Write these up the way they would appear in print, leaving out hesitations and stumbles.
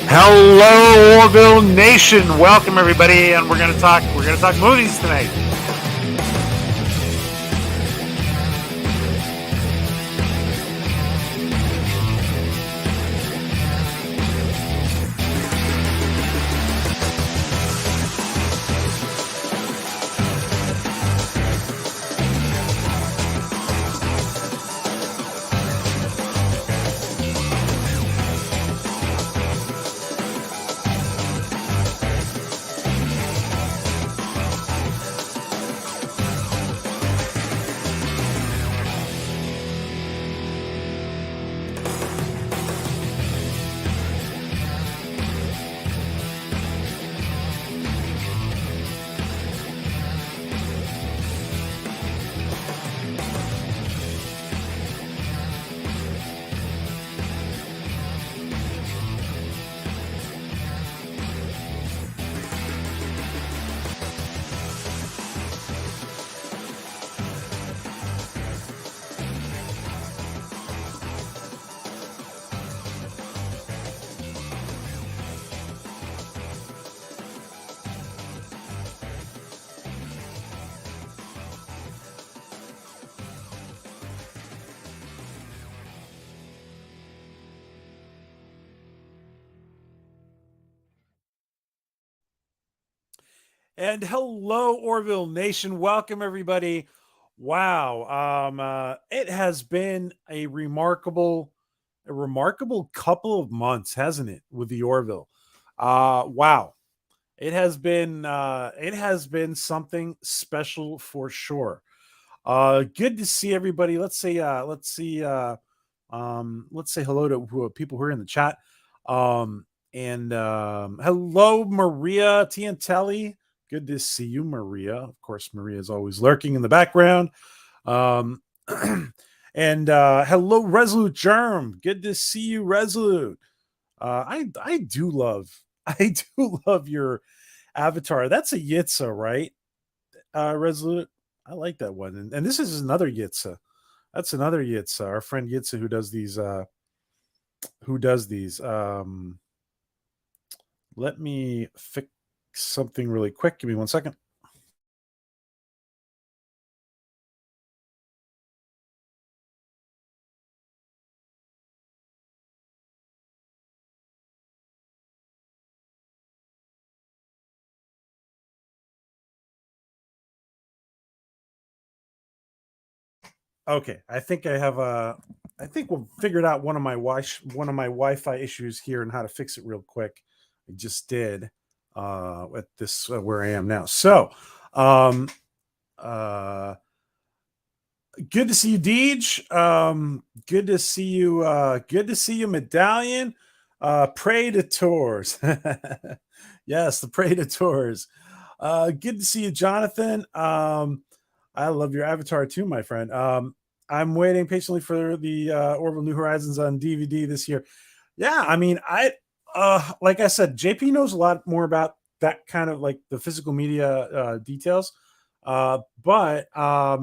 Hello, Orville Nation. Welcome everybody, and we're gonna talk movies tonight. And hello, Orville Nation. Welcome everybody. Wow. It has been a remarkable couple of months, hasn't it, with the Orville? Wow. It has been something special for sure. Good to see everybody. Let's say hello to people who are in the chat. And hello, Maria Tiantelli. Good to see you, Maria. Of course, Maria is always lurking in the background. Um, and hello, Resolute Germ. Good to see you, Resolute. I do love I do love your avatar. That's a Yitza, right? Resolute. I like that one. And this is another Yitza. That's another Yitza. Our friend Yitza who does these. Let me fix something really quick. Give me 1 second. Okay, I think I think we'll figured out one of my Wi-Fi issues here and how to fix it real quick. I just did at this where I am now. So, um, uh, good to see you, Deej. Good to see you. Good to see you, Medallion. Predators. Yes, the Predators. Good to see you, Jonathan. I love your avatar too, my friend. I'm waiting patiently for the Orville New Horizons on DVD this year. Yeah, I mean, like I said, JP knows a lot more about that kind of like the physical media details. But I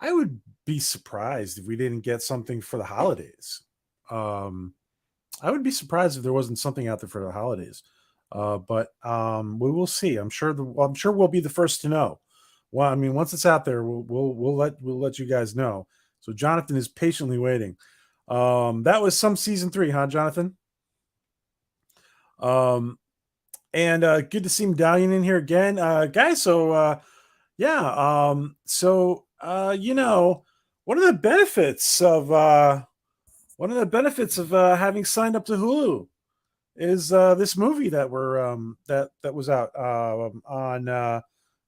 would be surprised if we didn't get something for the holidays. Um, I would be surprised if there wasn't something out there for the holidays. But we will see. I'm sure we'll be the first to know. Well, I mean, once it's out there, we'll let you guys know. So Jonathan is patiently waiting. That was some season 3, huh, Jonathan? Um, and good to see Medallion in here again, guys. So yeah, one of the benefits of having signed up to Hulu is this movie that that was out on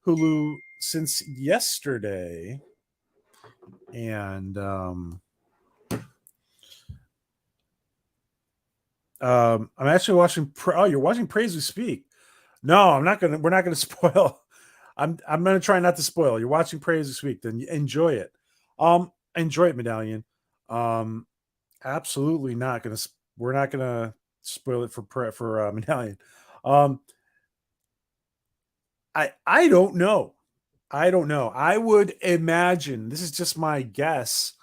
Hulu since yesterday, and I'm actually watching. Oh, you're watching Praise We Speak. No, I'm not gonna. We're not gonna spoil. I'm gonna try not to spoil. You're watching Praise We Speak, then enjoy it. Enjoy it, Medallion. Um, absolutely not gonna. We're not gonna spoil it for Medallion. Um, I don't know. I don't know. I would imagine this is just my guess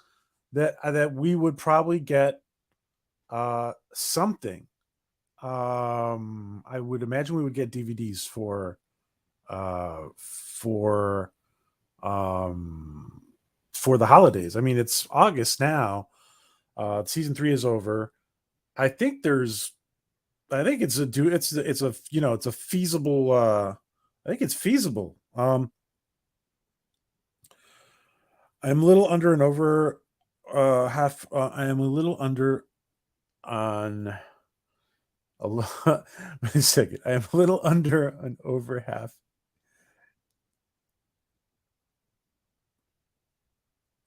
that we would probably get something I would imagine we would get DVDs for um for the holidays. I mean, it's August now. Season 3 is over. I think there's I think it's a do it's a it's a feasible I think it's feasible. I'm a little under and over half I am a little under on a lot. Wait a second. I am a little under and over half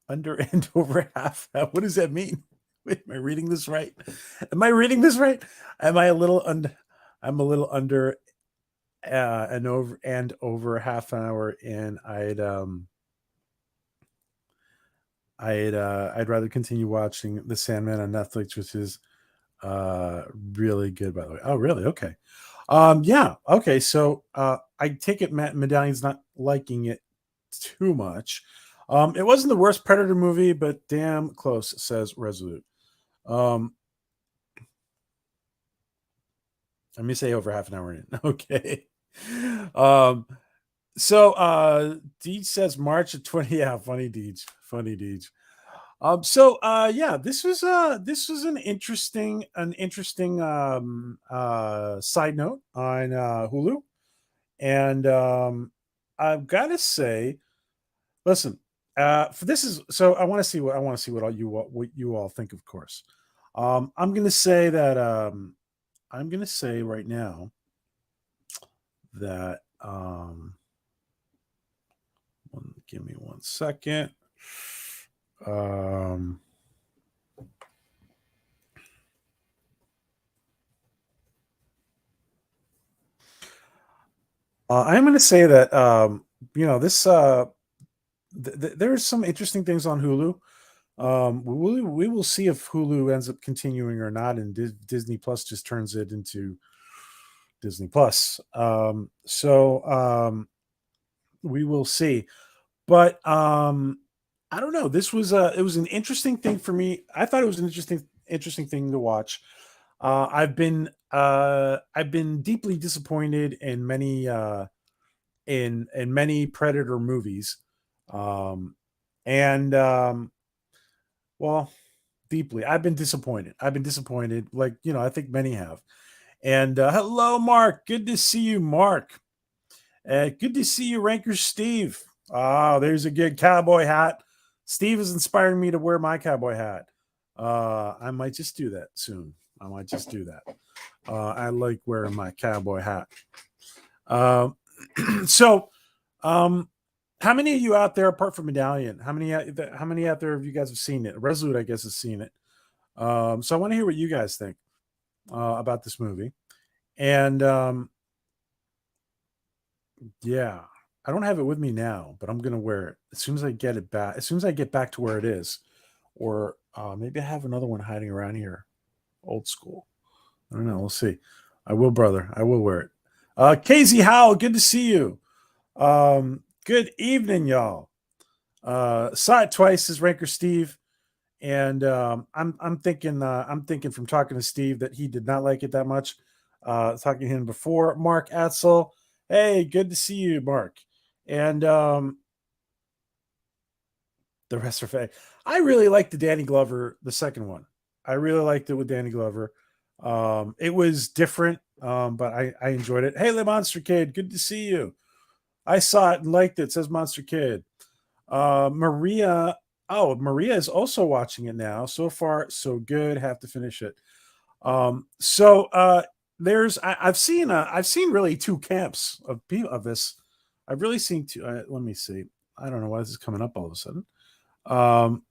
under and over half. What does that mean? Wait, am I reading this right? Am I reading this right? Am I a little under I'm a little under and over half an hour in. I'd rather continue watching The Sandman on Netflix, which is really good, by the way. Oh, really? Okay. Yeah. Okay. So I take it Matt Medallion's not liking it too much. It wasn't the worst Predator movie, but damn close, says Resolute. Um, Let me say over half an hour in. Okay. Um, Deej says March of 20. Yeah, funny Deej. Funny Deej. Yeah, this was an interesting side note on Hulu. And I've got to say, listen, for this is so I want to see what you all think, of course. I'm gonna say that I'm gonna say right now that give me 1 second. Um I'm going to say that this there's some interesting things on Hulu. We will see if Hulu ends up continuing or not, and Disney Plus just turns it into Disney Plus. We will see. But I don't know. This was it was an interesting thing for me. I thought it was an interesting thing to watch. I've been deeply disappointed in many many Predator movies. Um, and well, deeply. I've been disappointed. I've been disappointed. Like, I think many have. And hello, Mark. Good to see you, Mark. Good to see you, Ranker Steve. Ah, there's a good cowboy hat. Steve is inspiring me to wear my cowboy hat. I might just do that soon. I might just do that. I like wearing my cowboy hat. Um, so, um, how many of you out there, apart from Medallion, how many out there of you guys have seen it? Resolute, I guess, has seen it. So I want to hear what you guys think about this movie. And yeah, I don't have it with me now, but I'm gonna wear it as soon as I get it back. As soon as I get back to where it is, or maybe I have another one hiding around here, old school. I don't know. We'll see. I will, brother. I will wear it. Casey Howell, good to see you. Good evening, y'all. Saw it twice as Ranker Steve, and I'm thinking from talking to Steve that he did not like it that much. Talking to him before, Mark Atzel. Hey, good to see you, Mark. And the rest are fake. I really liked the Danny Glover, the second one. I really liked it with Danny Glover. It was different, but I enjoyed it. Hey, the Monster Kid, good to see you. I saw it and liked it. Says Monster Kid. Maria. Oh, Maria is also watching it now. So far, so good. Have to finish it. So there's I've seen really two camps of people of this. I've really seen two. Let me see. I don't know why this is coming up all of a sudden. Um,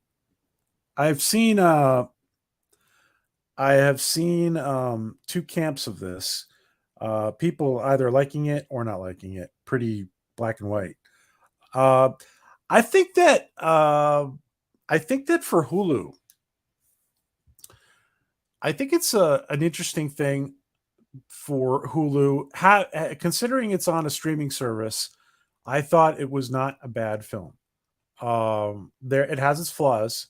I've seen I have seen two camps of this. People either liking it or not liking it. Pretty black and white. Uh, I think that for Hulu, I think it's an interesting thing for Hulu. Considering it's on a streaming service, I thought it was not a bad film. There, it has its flaws,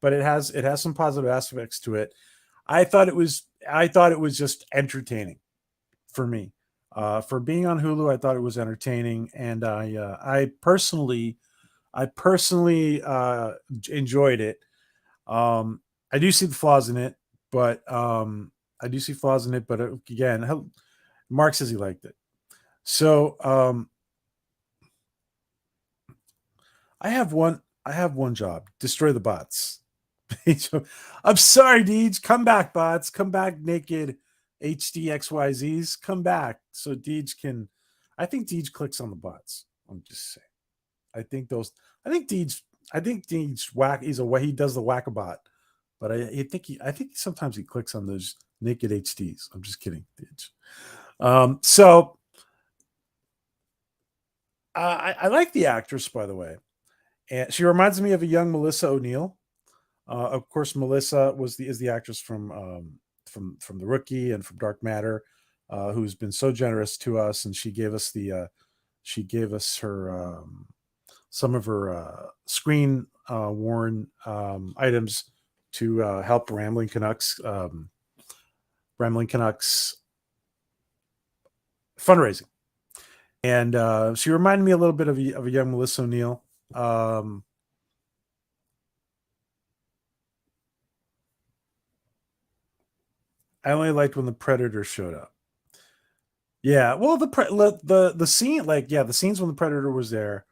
but it has some positive aspects to it. I thought it was I thought it was just entertaining for me. For being on Hulu, I thought it was entertaining, and I personally enjoyed it. Um, I do see the flaws in it, but I do see flaws in it. But again, Mark says he liked it. So I have one. I have one job: destroy the bots. I'm sorry, Deej. Come back, bots. Come back, naked HDXYZs. Come back so Deej can. I think Deej clicks on the bots. I'm just saying. I think those. I think Deej. I think Deej whack. He's a way he does the whack-a-bot, but I think he. I think sometimes he clicks on those naked HDs. I'm just kidding, Deej. So I like the actress, by the way, and she reminds me of a young Melissa O'Neill. Of course, Melissa is the actress from The Rookie and from Dark Matter, who's been so generous to us, and she gave us her some of her screen worn items to help Rambling Canucks fundraising, and she reminded me a little bit of a young Melissa O'Neill. I only liked when the Predator showed up. Yeah, well, the scene, like, yeah, the scenes when the Predator was there,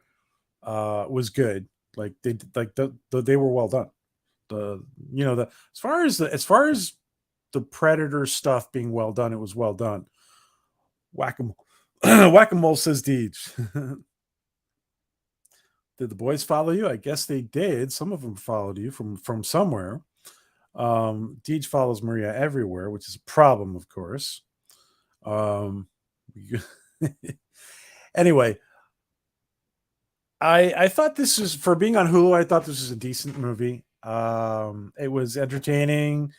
was good. Like they were well done. The you know the as far as the Predator stuff being well done, it was well done. Whack a whack a mole says Deej. Did the boys follow you? I guess they did. Some of them followed you from somewhere. Deej follows Maria everywhere, which is a problem, of course. Um, anyway, I thought this was for being on Hulu. I thought this was a decent movie. It was entertaining.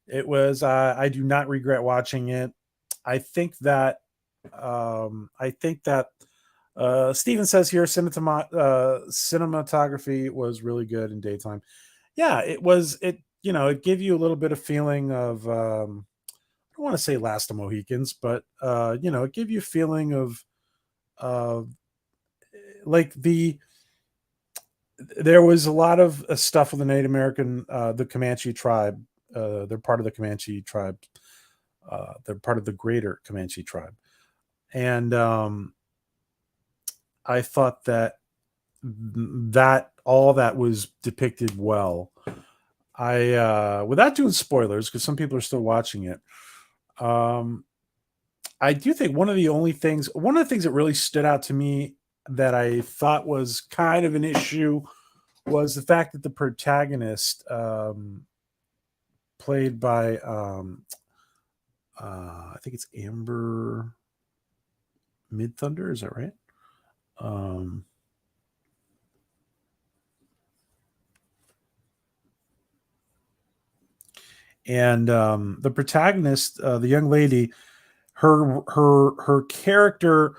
It was. I do not regret watching it. I think that. I think that. Steven says here, cinematography was really good in daytime. Yeah, it was. It gave you a little bit of feeling of. I don't want to say Last of Mohicans, but it gave you a feeling of uh, like there was a lot of stuff with the Native American, the Comanche tribe. They're part of the Comanche tribe. They're part of the greater Comanche tribe, and I thought that all that was depicted well. Without doing spoilers, because some people are still watching it. Um, I do think one of the things that really stood out to me that I thought was kind of an issue was the fact that the protagonist, played by, I think it's Amber Mid Thunder, is that right? Um, and the protagonist, the young lady, her character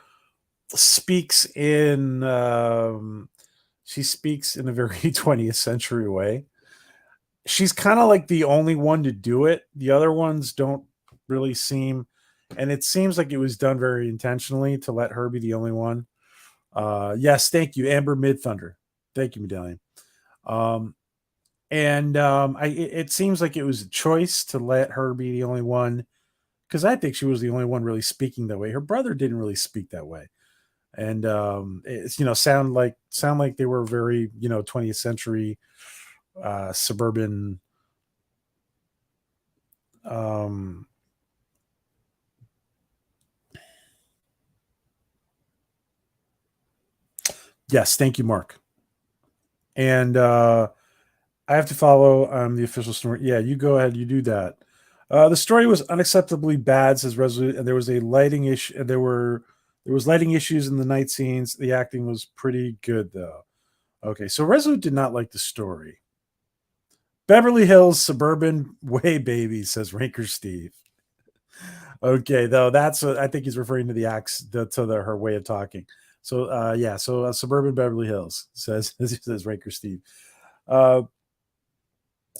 speaks in she speaks in a very 20th century way. She's kind of like the only one to do it. The other ones don't really seem, and it seems like it was done very intentionally to let her be the only one. Yes, thank you, Amber Mid Thunder. Thank you, Medallion. Um, and it seems like it was a choice to let her be the only one because I think she was the only one really speaking that way. Her brother didn't really speak that way, and it's sound like they were very 20th century suburban. Um, yes, thank you, Mark. And I have to follow the official story. Yeah, you go ahead. You do that. The story was unacceptably bad, says Resolute, and there was a lighting issue. There was lighting issues in the night scenes. The acting was pretty good, though. Okay, so Resolute did not like the story. Beverly Hills suburban way baby, says Ranker Steve. Okay, though that's what I think he's referring to the acts to her way of talking. So yeah, so suburban Beverly Hills says says Ranker Steve. Uh,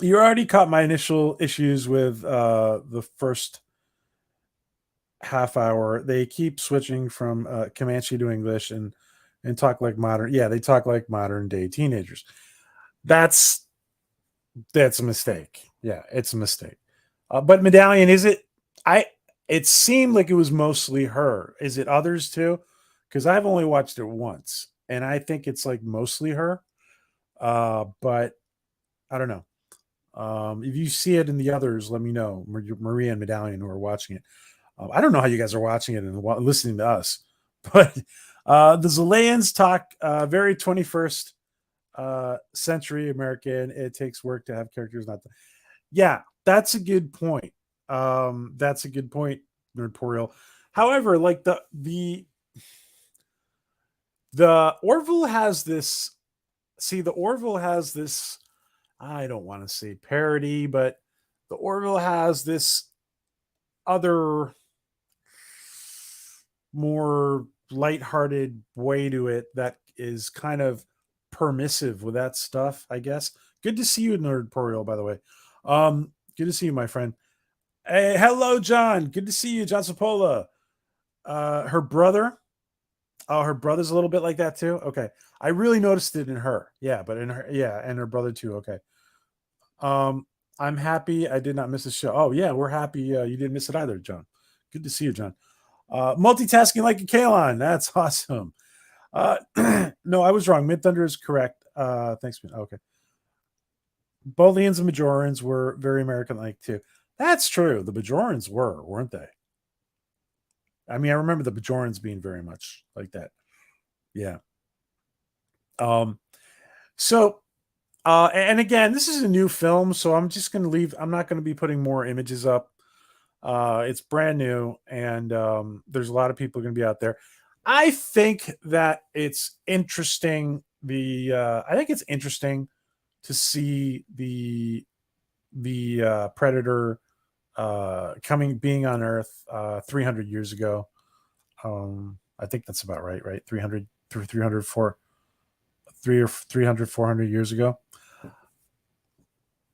You already caught my initial issues with the first half hour. They keep switching from Comanche to English and talk like modern. Yeah, they talk like modern day teenagers. That's that's a mistake. Yeah, it's a mistake. But Medallion, is it? I It seemed like it was mostly her. Is it others too? Because I've only watched it once, and I think it's like mostly her. But I don't know. If you see it in the others, let me know. Maria and Medallion who are watching it. I don't know how you guys are watching it and listening to us, but the Zilayans talk very 21st century American. It takes work to have characters not. Yeah, that's a good point. That's a good point, Nerdporial. However, like the Orville has this. See, the Orville has this. I don't want to say parody, but the Orville has this other more lighthearted way to it that is kind of permissive with that stuff, I guess. Good to see you, Nerdporial, by the way. Good to see you, my friend. Hey, hello, John. Good to see you, John Sapola. Her brother. Oh, her brother's a little bit like that too. Okay, I really noticed it in her. Yeah, but in her, yeah, and her brother too. Okay. Um, I'm happy I did not miss the show. Oh yeah, we're happy you didn't miss it either, John. Good to see you, John. Multitasking like a Kalon. That's awesome. No, I was wrong. Mid Thunder is correct. Thanks. Okay. Bolians and Majorans were very American-like too. That's true. The Bajorans were, weren't they? I mean, I remember the Bajorans being very much like that. Yeah. Um. So, and again, this is a new film, so I'm just going to leave. I'm not going to be putting more images up. It's brand new, and there's a lot of people going to be out there. I think that it's interesting. I think it's interesting to see the Predator being on Earth 300 years ago. I think that's about right, right? 300 through 300 3 or 300 400 years ago.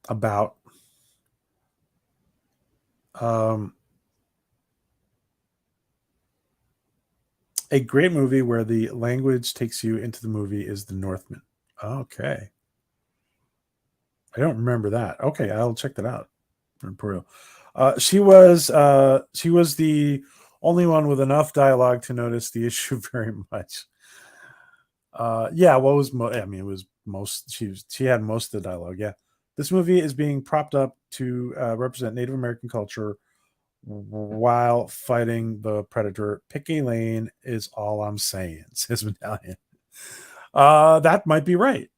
About um, a great movie where the language takes you into the movie is The Northman. Okay. I don't remember that. Okay, I'll check that out. Imperial. She was the only one with enough dialogue to notice the issue very much. Yeah, what was I mean, it was most. She had most of the dialogue. Yeah, this movie is being propped up to represent Native American culture while fighting the predator. Pick a lane is all I'm saying, says Medallion. That might be right.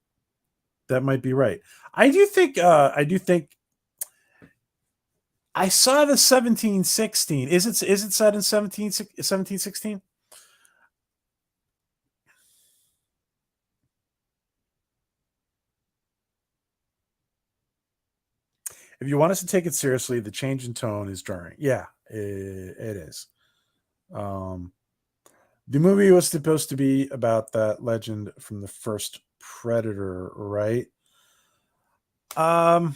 That might be right. I do think. I do think. I saw the 1716. Is it set in 1716? If you want us to take it seriously, the change in tone is jarring. Yeah, it is. Um, the movie was supposed to be about that legend from the first Predator, right? Um,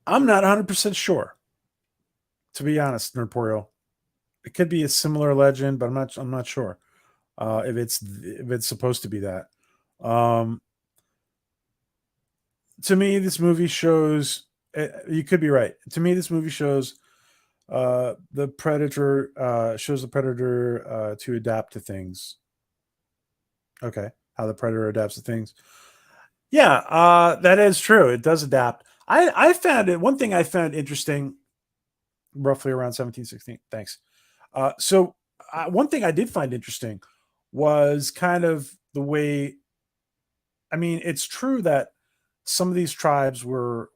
I'm not 100% sure, to be honest, Nerdporio. It could be a similar legend, but I'm not sure if it's supposed to be that. Um, to me, this movie shows. You could be right. To me, this movie shows the predator shows the predator to adapt to things. Okay, how the predator adapts to things. Yeah, that is true. It does adapt. I found it. One thing I found interesting, roughly around 1716. Thanks. One thing I did find interesting was kind of the way. I mean, it's true that some of these tribes were.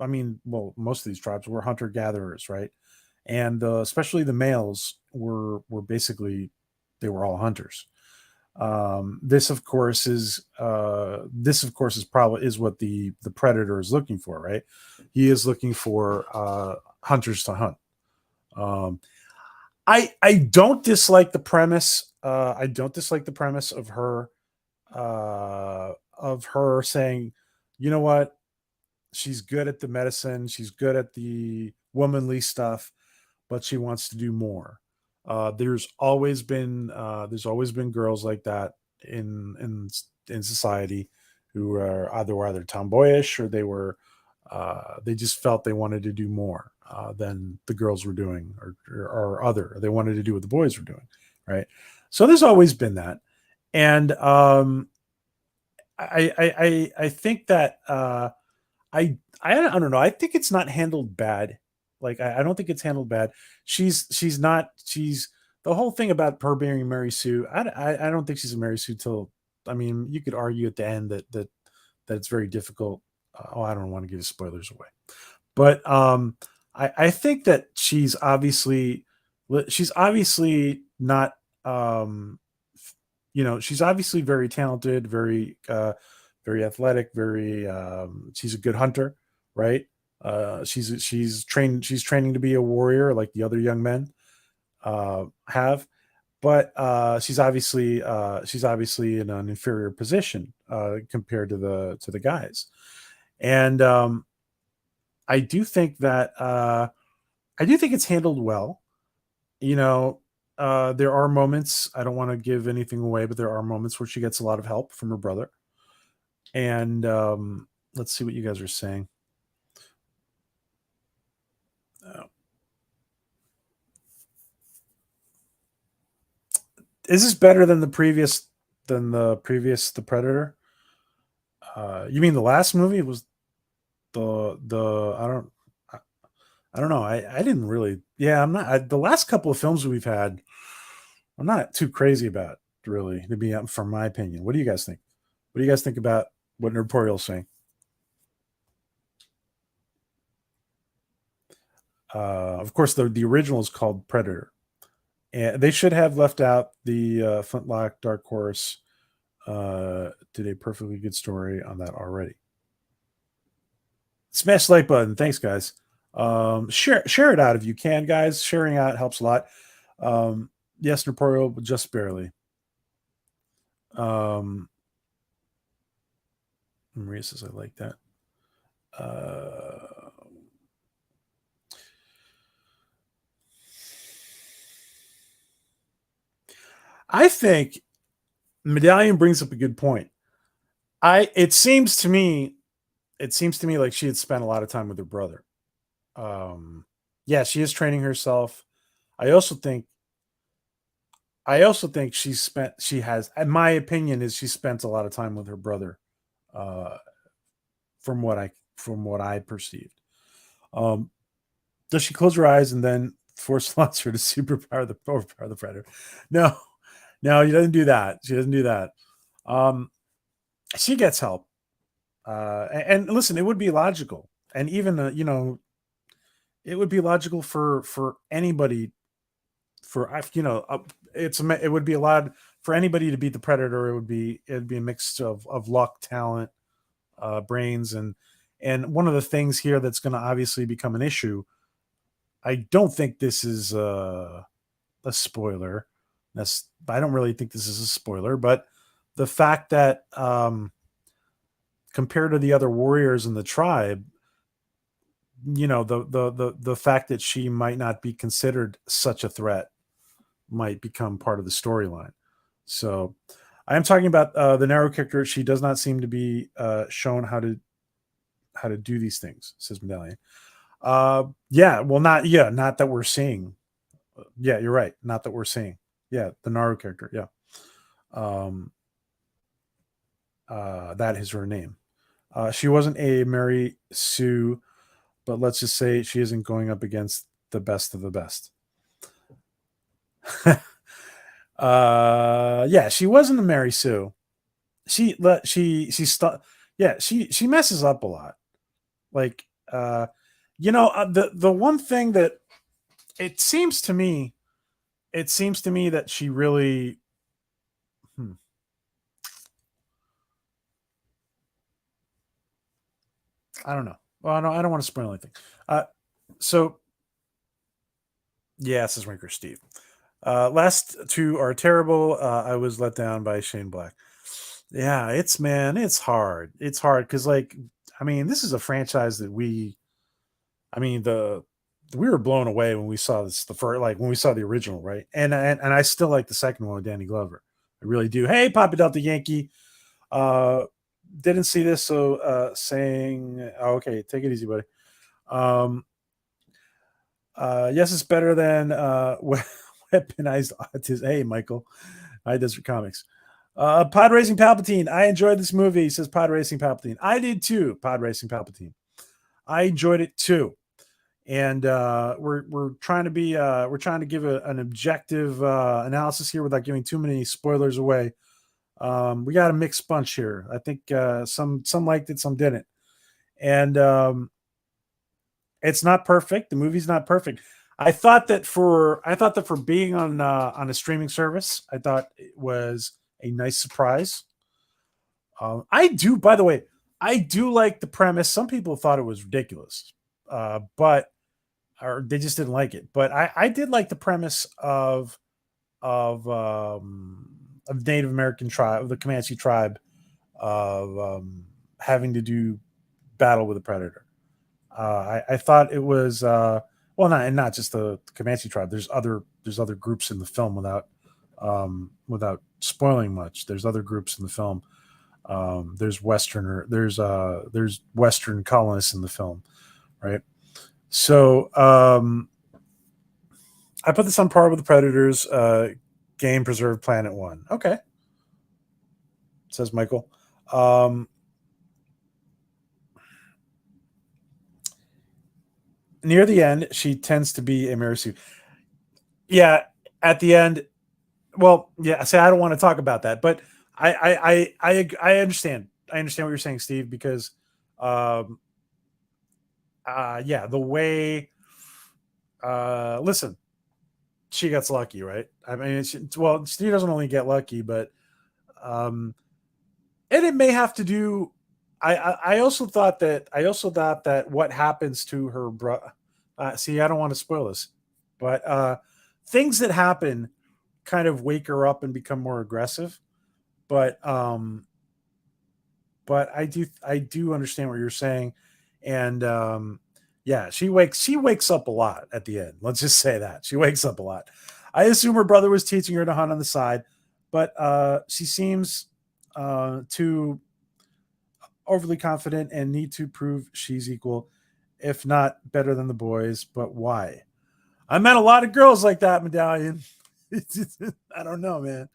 I mean, well, most of these tribes were hunter gatherers, right? And especially the males were basically they were all hunters. This of course is probably is what the predator is looking for, right? He is looking for hunters to hunt. Um, I don't dislike the premise. I don't dislike the premise of her saying, you know what, she's good at the medicine, she's good at the womanly stuff, but she wants to do more. There's always been girls like that in society who are either tomboyish or they just felt they wanted to do more than the girls were doing, or they wanted to do what the boys were doing, right? So there's always been that, and I think that I don't know. I think it's not handled bad. Like I don't think it's handled bad. She's not she's the whole thing about her being Mary Sue. I don't think she's a Mary Sue till, I mean, you could argue at the end that it's very difficult. Oh, I don't want to give spoilers away, but I think that she's obviously not she's obviously very talented, very athletic, very she's a good hunter, right? She's training to be a warrior like the other young men have, but she's obviously in an inferior position compared to the guys. And I do think that I do think it's handled well. You know, there are moments, I don't want to give anything away, but there are moments where she gets a lot of help from her brother. And let's see what you guys are saying. Uh, is this better than the Predator? You mean the last movie? It was the I, I don't know. I didn't really. Yeah, I'm not. The last couple of films we've had, I'm not too crazy about, really, to be from my opinion. What do you guys think? What do you guys think about what Notorial's saying? Of course, the original is called Predator, and they should have left out the Flintlock Dark Horse. Did a perfectly good story on that already. Smash the like button. Thanks, guys. Share it out if you can, guys. Sharing out helps a lot. Yes, Notorial, but just barely. Um, Maria says I like that. Uh, I think Medallion brings up a good point. I it seems to me like she had spent a lot of time with her brother. Um, yeah, she is training herself. I also think she has, in my opinion, is she spent a lot of time with her brother, uh, from what I perceived. Um, does she close her eyes and then force Lancer to overpower the predator? No, no, she doesn't do that. She doesn't do that. Um, she gets help. And listen, it would be logical, and even it would be logical for anybody, for it would be a lot for anybody to beat the predator. It'd be a mix of luck, talent, brains, and one of the things here that's going to obviously become an issue. I don't think this is a spoiler. I don't really think this is a spoiler, but the fact that compared to the other warriors in the tribe, the fact that she might not be considered such a threat might become part of the storyline. So I am talking about the narrow character. She does not seem to be shown how to do these things, says Medallion. Yeah, well, not that we're seeing. Yeah, you're right. Not that we're seeing. Yeah, the Naru character. Yeah, um, that is her name. She wasn't a Mary Sue, but let's just say she isn't going up against the best of the best. Yeah, she wasn't a Mary Sue. Yeah, she messes up a lot. Like the one thing that it seems to me that she really hmm, I don't know. Well, I don't want to spoil anything. Uh, so Yeah, says Ranker Steve. Last two are terrible. I was let down by Shane Black. Yeah, it's man, it's hard. It's hard because, like, I mean, this is a franchise that I mean, we were blown away when we saw this the first, like when we saw the original, right? And I still like the second one with Danny Glover. I really do. Hey, Papa Delta Yankee. Uh, didn't see this, so saying, oh, okay, take it easy, buddy. Um, yes, it's better than weaponized autism. Hey, Michael. Hi, Desert Comics. Pod Racing Palpatine. I enjoyed this movie, says Pod Racing Palpatine. I did too, Pod Racing Palpatine. I enjoyed it too. And we're trying to be we're trying to give an objective analysis here without giving too many spoilers away. We got a mixed bunch here. I think some liked it, some didn't, and it's not perfect. The movie's not perfect. I thought that for being on a streaming service, I thought it was a nice surprise. I do, by the way, I do like the premise. Some people thought it was ridiculous, but or they just didn't like it. But I did like the premise of Native American tribe, of the Comanche tribe, of having to do battle with a predator. I thought it was well, not and not just the Comanche tribe. There's other groups in the film without spoiling much. There's other groups in the film. There's Western colonists in the film, right? So I put this on par with the Predators. Game Preserve Planet One. Okay, says Michael. Near the end, she tends to be a Mary Sue. Yeah, at the end, well, yeah. Say I don't want to talk about that, but I understand. I understand what you're saying, Steve, because um, yeah, the way listen, she gets lucky, right? I mean, well, Steve doesn't only get lucky, but um, and it may have to do. I also thought that what happens to her bro. See, I don't want to spoil this, but things that happen kind of wake her up and become more aggressive. But I do understand what you're saying, and yeah, she wakes up a lot at the end. Let's just say that she wakes up a lot. I assume her brother was teaching her to hunt on the side, but she seems to overly confident and need to prove she's equal, if not better than the boys. But why? I met a lot of girls like that, Medallion. I don't know, man.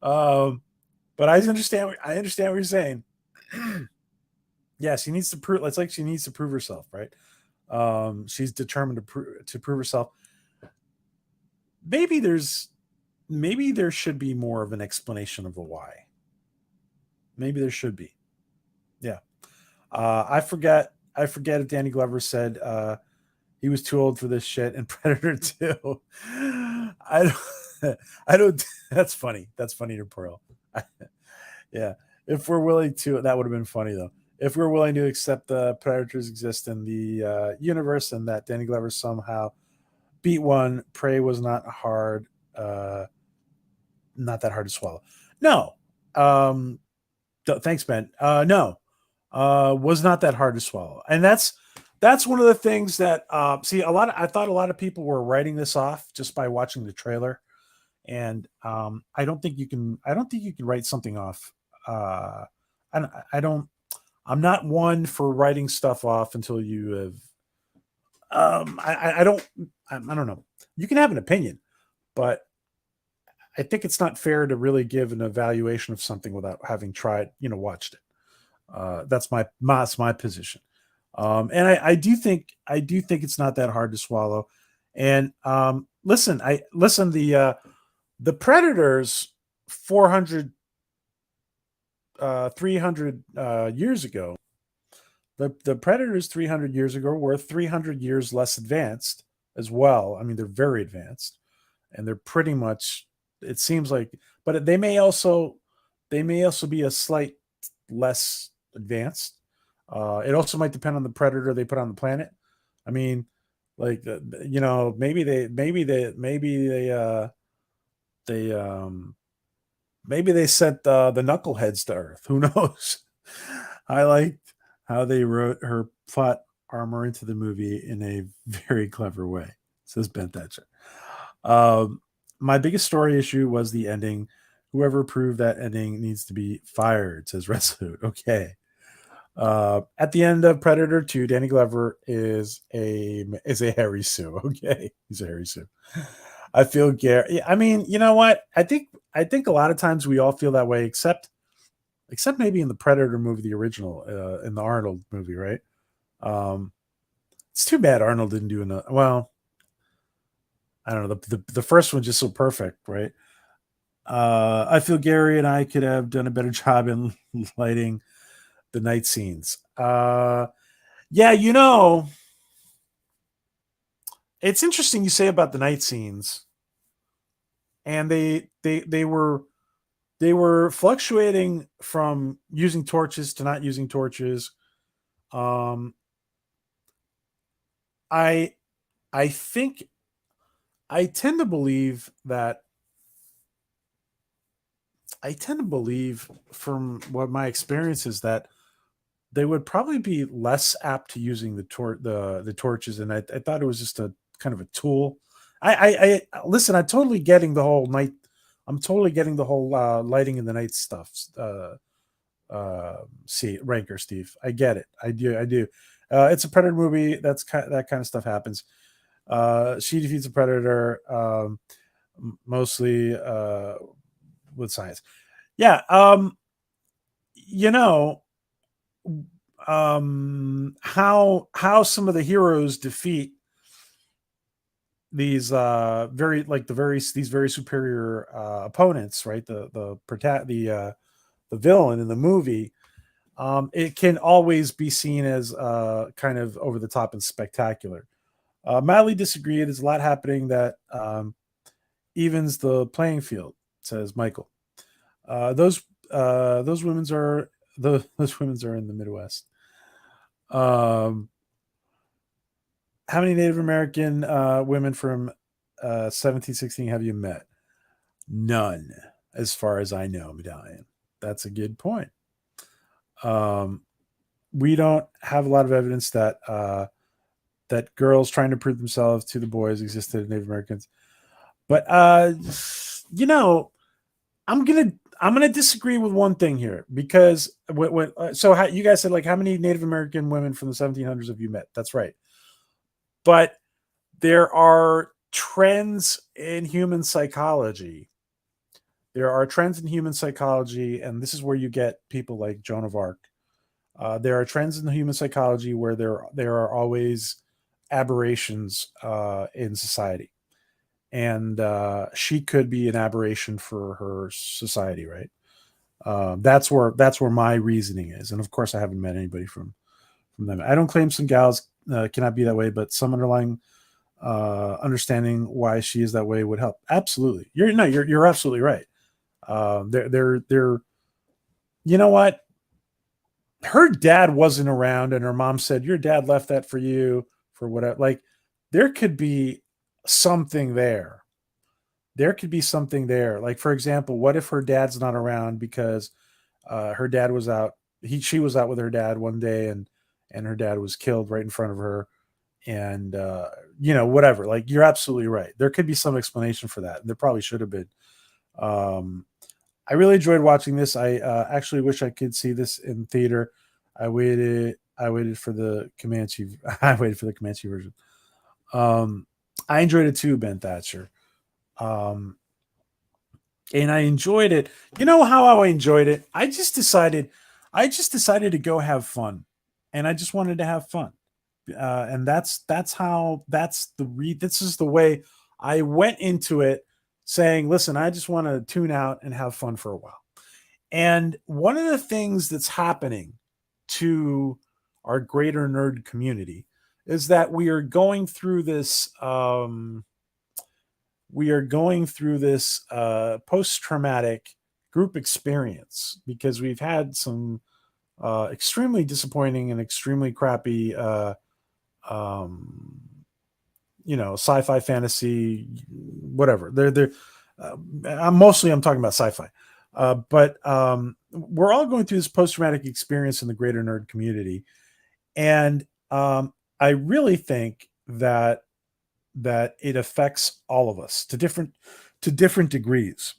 Um, but I understand. I understand what you're saying. Yeah, she needs to prove. It's like she needs to prove herself, right? She's determined to prove herself. Maybe there should be more of an explanation of the why. Maybe there should be. Yeah. I forget if Danny Glover said he was too old for this shit in Predator 2. I don't, I don't that's funny. That's funny to Pearl. Yeah. If we're willing to, that would have been funny though. If we're willing to accept the predators exist in the universe and that Danny Glover somehow beat one, Prey was uh, not that hard to swallow. No. Um, thanks, Ben. No, was not that hard to swallow, and that's one of the things that see I thought a lot of people were writing this off just by watching the trailer, and I don't think you can write something off. I don't. I'm not one for writing stuff off until you have. I don't. I don't know. You can have an opinion, but I think it's not fair to really give an evaluation of something without having tried, watched it. That's my position. And I do think it's not that hard to swallow. And listen. The Predators 400 300 years ago. The Predators 300 years ago were 300 years less advanced as well. I mean, they're very advanced, and they're pretty much. It seems like, but they may also be a slight less advanced. It also might depend on the predator they put on the planet. I mean, Like, they maybe they sent the knuckleheads to Earth. Who knows? I liked how they wrote her plot armor into the movie in a very clever way. Says Ben Thatcher. Um, my biggest story issue was the ending. Whoever approved that ending needs to be fired, says Resolute. Okay. At the end of Predator 2, Danny Glover is a Harry Sue. Okay, he's a Harry Sue. I feel Gary. I mean, you know what? I think a lot of times we all feel that way, except maybe in the Predator movie, the original, in the Arnold movie, right? Um, it's too bad Arnold didn't do enough. Well, I don't know. The first one just so perfect, right? I feel Gary and I could have done a better job in lighting the night scenes. Yeah, it's interesting you say about the night scenes, and they were fluctuating from using torches to not using torches. Um, I I think I tend to believe that I tend to believe from what my experience is that they would probably be less apt to using the torches, and I thought it was just a kind of a tool. I listen. I'm totally getting the whole lighting in the night stuff. See, Ranker Steve, I get it. I do. I do. It's a Predator movie. That kind of stuff happens. She defeats a predator, mostly with science. Yeah. You know, how some of the heroes defeat these these very superior opponents, right? The villain in the movie, it can always be seen as kind of over the top and spectacular. Mildly disagree. There's a lot happening that evens the playing field, says Michael. Those those women's are those women's are in the Midwest. Um, how many Native American women from 1716 have you met? None, as far as I know, Medallion. That's a good point. Um, we don't have a lot of evidence that girls trying to prove themselves to the boys existed in Native Americans. But you know, I'm gonna I'm gonna disagree with one thing here because you guys said, like, how many Native American women from the 1700s have you met? That's right, but there are trends in human psychology. There are trends in human psychology, and this is where you get people like Joan of Arc. There are trends in the human psychology where there are always aberrations in society, and she could be an aberration for her society, right? That's where my reasoning is, and of course, I haven't met anybody from them. I don't claim some gals cannot be that way, but some underlying understanding why she is that way would help. Absolutely, you're absolutely right. They're you know what? Her dad wasn't around, and her mom said, "Your dad left that for you for whatever." Like, there could be something there. There could be something there. Like, for example, what if her dad's not around because her dad was out? She was out with her dad one day, and her dad was killed right in front of her, and whatever. Like, you're absolutely right. There could be some explanation for that. And there probably should have been. Um, I really enjoyed watching this. I actually wish I could see this in theater. I waited for the Comanche. I waited for the Comanche version. Um, I enjoyed it too, Ben Thatcher. Um, and I enjoyed it. You know how I enjoyed it? I just decided to go have fun, and I just wanted to have fun. And this is the way I went into it, saying, "Listen, I just want to tune out and have fun for a while." And one of the things that's happening to our greater nerd community is that we are going through this post-traumatic group experience because we've had some extremely disappointing and extremely crappy um, sci-fi, fantasy, whatever. They're I'm talking about sci-fi. But we're all going through this post-traumatic experience in the greater nerd community, and I really think that it affects all of us to different degrees.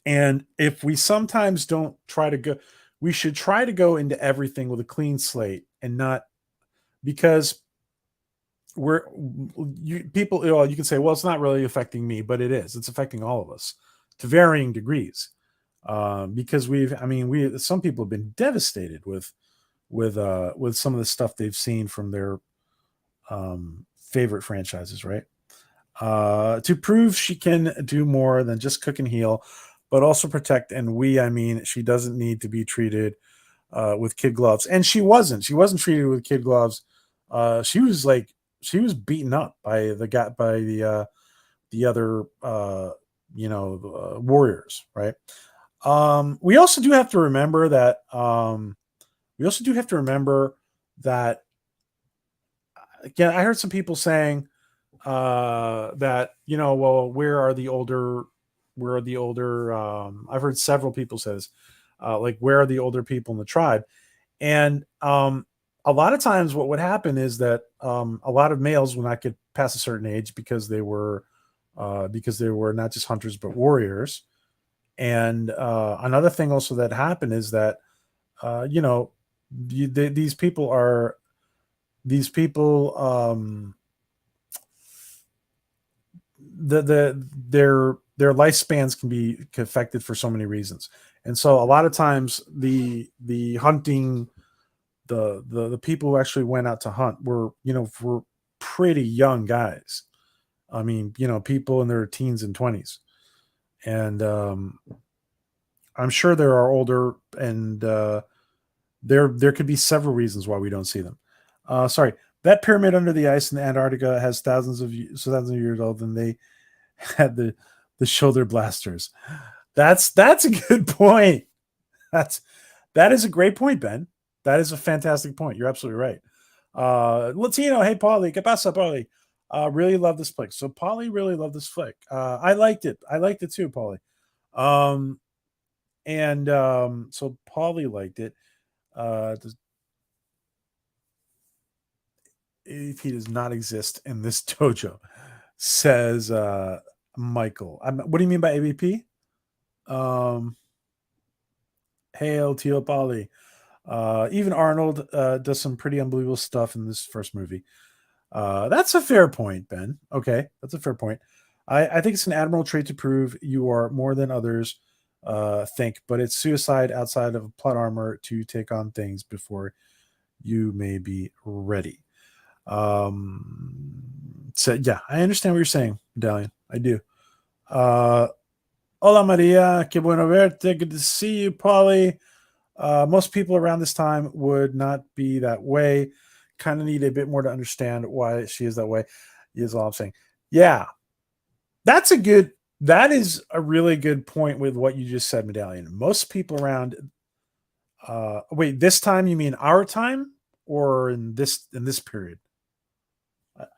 And if we sometimes don't try to go, we should try to go into everything with a clean slate and not, because we're people, you can say, well, it's not really affecting me, but it is. It's affecting all of us to varying degrees. Because we some people have been devastated with some of the stuff they've seen from their favorite franchises, right? To prove she can do more than just cook and heal, but also protect. And I mean, she doesn't need to be treated with kid gloves. And she wasn't. She wasn't treated with kid gloves. She was beaten up by the other warriors, right? We also do have to remember that. We also do have to remember that. Again, I heard some people saying that, well, where are the older I've heard several people say this, like, where are the older people in the tribe? And a lot of times what would happen is that a lot of males will not get past a certain age because they were not just hunters but warriors. And another thing also that happened is that you know these people their lifespans can be affected for so many reasons. And so a lot of times the hunting, the people who actually went out to hunt were pretty young guys. I mean, people in their teens and 20s. And I'm sure there are older, and there could be several reasons why we don't see them. Sorry, that pyramid under the ice in Antarctica has thousands of years old, and they had the shoulder blasters. That's a good point. That is a great point, Ben. That is a fantastic point. You're absolutely right. Latino, hey Paulie, ¿qué pasa, Paulie? Really love this flick. So Paulie really loved this flick. I liked it. I liked it too, Paulie. Um, and so Paulie liked it. If he does not exist in this dojo, says Michael. What do you mean by ABP? Um, Hail Tio Paulie. Even Arnold does some pretty unbelievable stuff in this first movie. That's a fair point, Ben. Okay, that's a fair point. I think it's an admirable trait to prove you are more than others think, but it's suicide outside of plot armor to take on things before you may be ready. So yeah, I understand what you're saying, Medallion. I do. Uh, Hola Maria, que bueno verte. Good to see you, Polly. Most people around this time would not be that way. Kind of need a bit more to understand why she is that way. Is all I'm saying. Yeah, that is a really good point with what you just said, Medallion. Most people around. Wait, this time you mean our time, or in this period?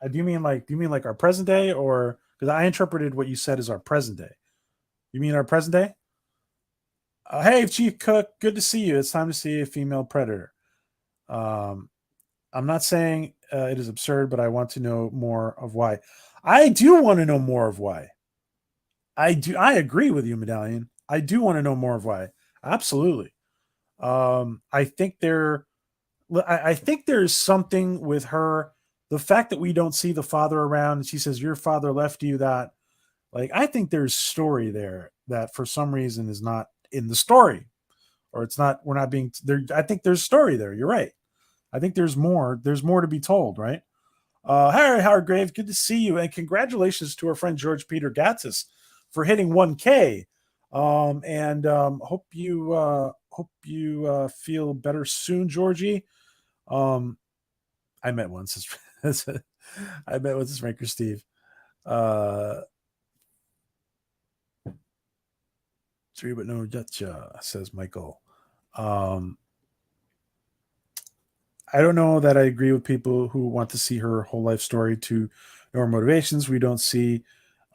Do you mean like our present day, or because I interpreted what you said as our present day? You mean our present day? Hey, Chief Cook, good to see you. It's time to see a female predator. Um, I'm not saying it is absurd, but I want to know more of why. I do want to know more of why. I do. I agree with you, Medallion. I do want to know more of why. Absolutely. I think I think there's something with her. The fact that we don't see the father around, and she says, "Your father left you that." Like, I think there's story there that for some reason is not in the story, or it's not. We're not being there. I think there's story there. You're right. I think there's more. There's more to be told, right? Harry Howard Grave, good to see you, and congratulations to our friend George Peter Gatsis for hitting 1K. And hope you feel better soon, Georgie. Um, I met once. I met once as Ranker Steve. Uh, True, but no gotcha, says Michael. Um, I don't know that I agree with people who want to see her whole life story to know her motivations. We don't see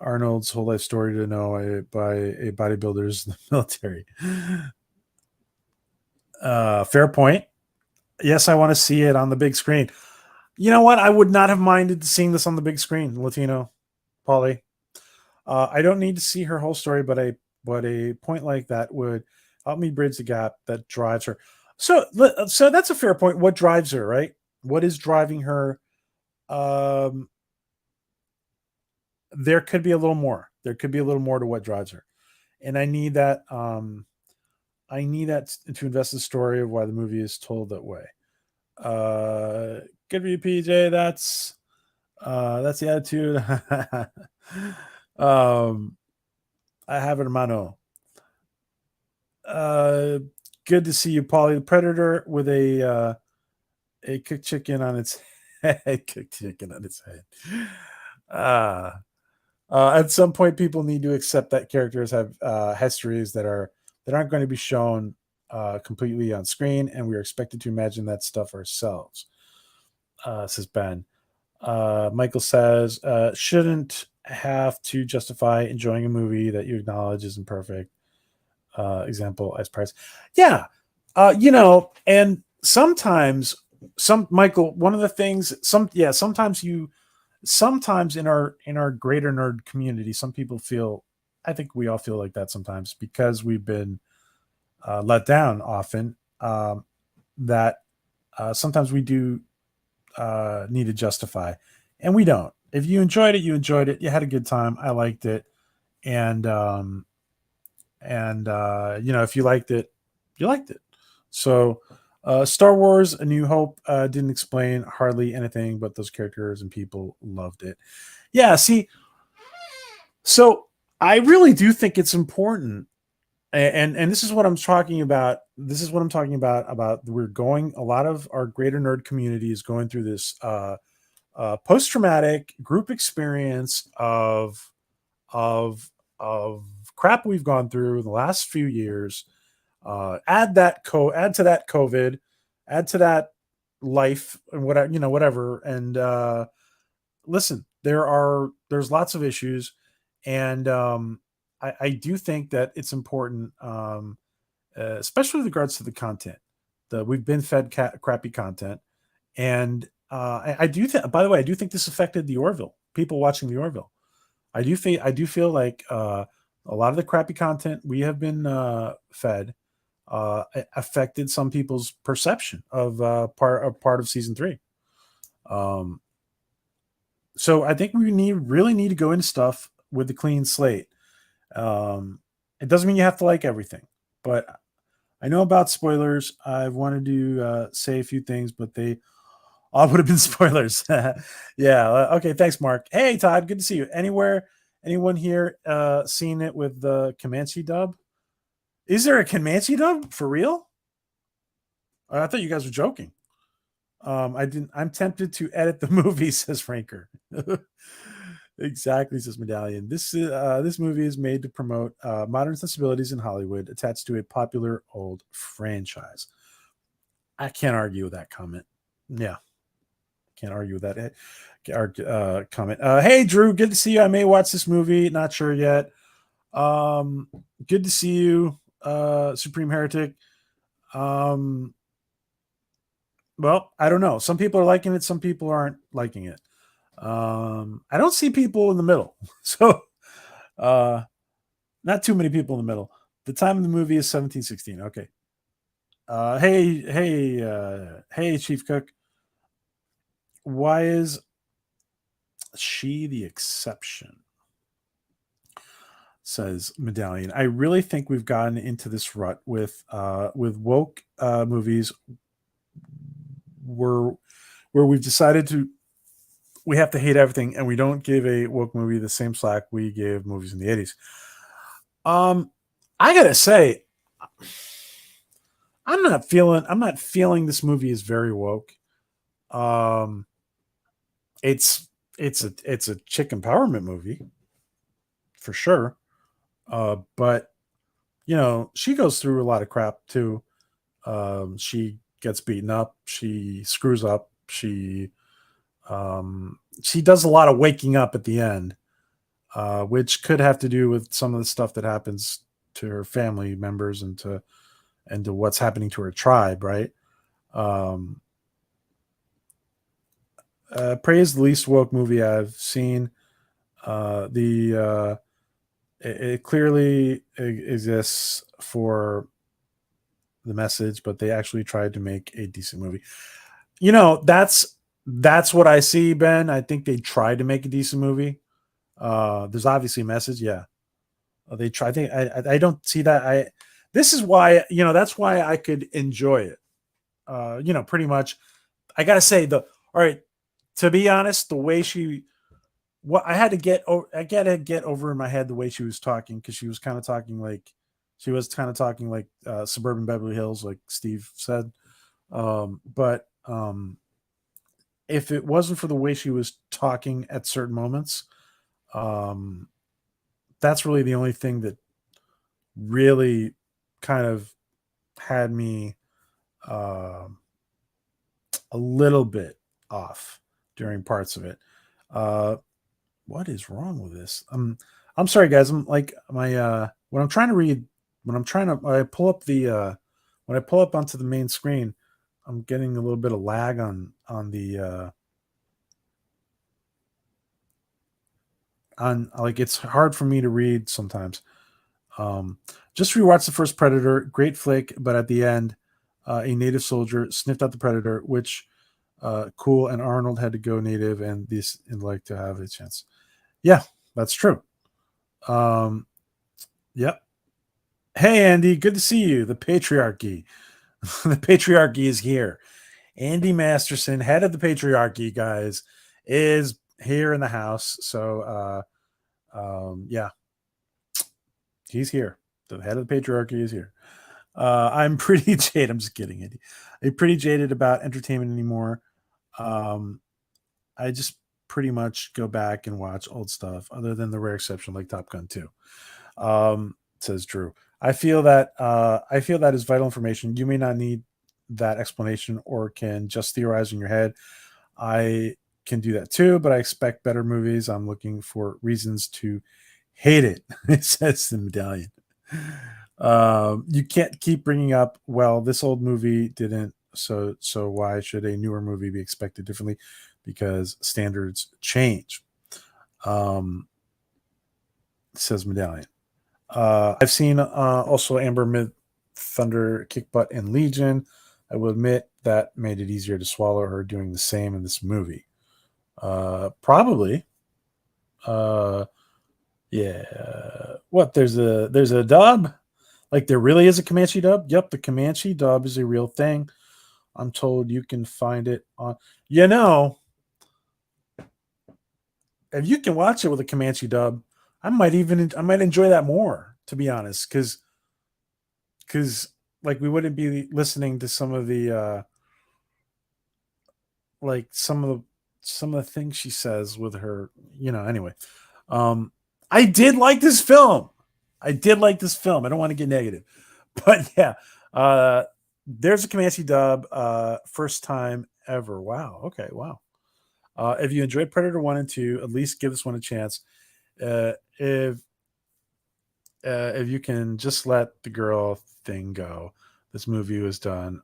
Arnold's whole life story to know by a bodybuilder's in the military. Fair point. Yes, I want to see it on the big screen. You know what? I would not have minded seeing this on the big screen, Latino, Polly. I don't need to see her whole story, but a point like that would help me bridge the gap that drives her. So that's a fair point. What drives her, right? What is driving her? Um, there could be a little more. There could be a little more to what drives her, and I need that. I need that to invest in the story of why the movie is told that way. Good for you, PJ. That's the attitude. um, I have it, hermano. Uh, Good to see you, Polly the Predator, with a cooked chicken on its head. Cooked chicken on its head. Uh, at some point, people need to accept that characters have histories that aren't going to be shown completely on screen, and we are expected to imagine that stuff ourselves. Says Ben. Michael says, shouldn't have to justify enjoying a movie that you acknowledge isn't perfect. Example as price. Yeah. And sometimes Michael, one of the things, sometimes in our greater nerd community, some people feel, I think we all feel like that sometimes because we've been let down often, that sometimes we do need to justify, and we don't. If you enjoyed it, you enjoyed it. You had a good time. I liked it, and if you liked it, you liked it. So, Star Wars: A New Hope didn't explain hardly anything, but those characters and people loved it. Yeah, see, so I really do think it's important, and this is what I'm talking about. This is what I'm talking about. About we're going. A lot of our greater nerd community is going through this post traumatic group experience of of crap we've gone through the last few years. Add to that COVID, add to that life and whatever, whatever. And listen, there's lots of issues, and I do think that it's important, especially with regards to the content. We've been fed crappy content, and I do think. By the way, I do think this affected the Orville people watching the Orville. I do feel like a lot of the crappy content we have been fed affected some people's perception of part of season three. Um, so I think we really need to go into stuff with a clean slate. It doesn't mean you have to like everything, but I know about spoilers. I've wanted to say a few things, but they all would have been spoilers. Yeah. Okay. Thanks, Mark. Hey, Todd. Good to see you. Anyone here seen it with the Comanche dub? Is there a Comanche dub for real? I thought you guys were joking. I didn't. I'm tempted to edit the movie, says Franker. Exactly, says Medallion. This movie is made to promote modern sensibilities in Hollywood attached to a popular old franchise. I can't argue with that comment. Yeah, can't argue with that comment. Hey, Drew, good to see you. I may watch this movie. Not sure yet. Um, Good to see you, Supreme Heretic. Um, well, I don't know. Some people are liking it. Some people aren't liking it. I don't see people in the middle. So, uh, not too many people in the middle. The time of the movie is 1716. Okay. Hey, Chief Cook. Why is she the exception? Says Medallion. I really think we've gotten into this rut with woke movies where we've decided to we have to hate everything and we don't give a woke movie the same slack we gave movies in the 80s. I gotta say, I'm not feeling this movie is very woke. Um it's a chick empowerment movie for sure. But she goes through a lot of crap too. She gets beaten up. She screws up. She does a lot of waking up at the end, which could have to do with some of the stuff that happens to her family members and to what's happening to her tribe, right? Um, Prey is the least woke movie I've seen. The it clearly exists for the message, but they actually tried to make a decent movie. You know, that's what I see, Ben. I think they tried to make a decent movie. There's obviously a message, yeah. They try. I think I don't see that. I This is why, that's why I could enjoy it. Pretty much. I gotta say, the all right. To be honest, the way she what I had to get over, I gotta get over in my head the way she was talking, because she was kind of talking like suburban Beverly Hills, like Steve said. But if it wasn't for the way she was talking at certain moments, um, that's really the only thing that really kind of had me uh, a little bit off during parts of it. Uh, what is wrong with this? I'm sorry, guys. I'm like my when I'm trying to read, when I'm trying to when I pull up the when I pull up onto the main screen, I'm getting a little bit of lag on the on like it's hard for me to read sometimes. Um, just rewatch the first Predator, great flick, but at the end, a native soldier sniffed out the Predator, which cool, and Arnold had to go native, and this and like to have a chance. Yeah, that's true. Um, yep. Hey, Andy, good to see you. The patriarchy, the patriarchy is here. Andy Masterson, head of the patriarchy, guys, is here in the house. So, yeah, he's here. The head of the patriarchy is here. I'm pretty jaded. I'm just kidding, Andy. I'm pretty jaded about entertainment anymore. Um, I just pretty much go back and watch old stuff, other than the rare exception like Top Gun 2. Says Drew. I feel that is vital information. You may not need that explanation or can just theorize in your head. I can do that too, but I expect better movies. I'm looking for reasons to hate it. It says the medallion. You can't keep bringing up, well, this old movie didn't, so why should a newer movie be expected differently? Because standards change. Um, Says medallion. I've seen also Amber Mid Thunder Kick Butt and Legion. I will admit that made it easier to swallow her doing the same in this movie. Probably. Uh, yeah. What? There's a dub. Like there really is a Comanche dub. Yep, the Comanche dub is a real thing. I'm told you can find it on. You know, if you can watch it with a Comanche dub, I might enjoy that more. To be honest, because like we wouldn't be listening to some of the like some of the things she says with her, anyway. um I did like this film. I don't want to get negative, but yeah. There's a Comanche dub, first time ever. Wow. Okay. Wow. If you enjoyed Predator 1 and 2, at least give this one a chance. If if you can just let the girl thing go, this movie was done.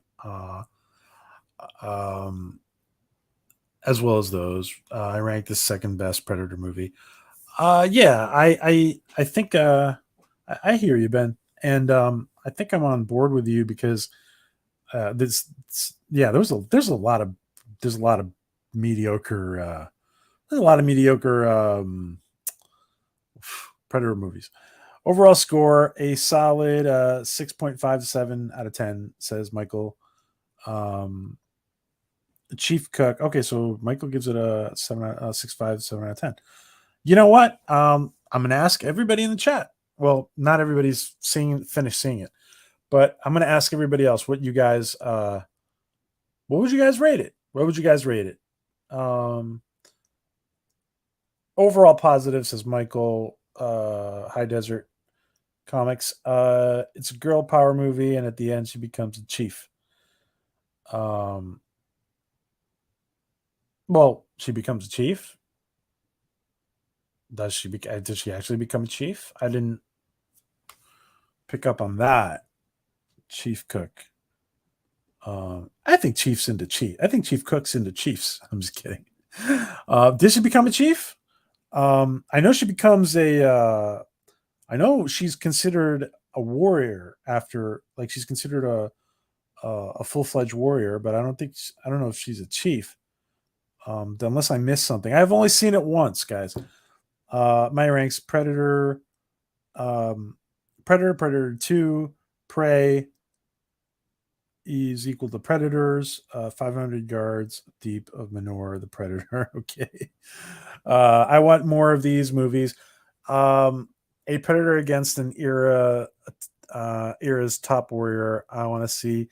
Um, as well as those, I ranked the second best Predator movie. Yeah, I think I hear you, Ben, and I think I'm on board with you because yeah, there's a lot of mediocre there's a lot of mediocre Predator movies. Overall score, a solid 6.5 to 7 out of 10, says Michael. Um, Chief Cook. Okay, so Michael gives it a 6.5 7 out of 10. You know what? I'm gonna ask everybody in the chat. Well, not everybody's finished seeing it, but I'm gonna ask everybody else what would you guys rate it? What would you guys rate it? Overall positive, says Michael. High Desert Comics. It's a girl power movie, and at the end she becomes a chief. Um, well, she becomes a chief. Did she actually become a chief? I didn't pick up on that. Chief Cook. I think Chief's into Chief. I think Chief Cook's into Chiefs. I'm just kidding. Did she become a chief? I know she becomes a. I know she's considered a warrior after, like, she's considered a full fledged warrior, but I don't know if she's a chief. Unless I missed something. I've only seen it once, guys. My ranks: Predator, um, Predator 2, Prey is equal to Predators, 500 yards deep of Manure, the Predator. Okay. I want more of these movies. A Predator against an era's top warrior. I want to see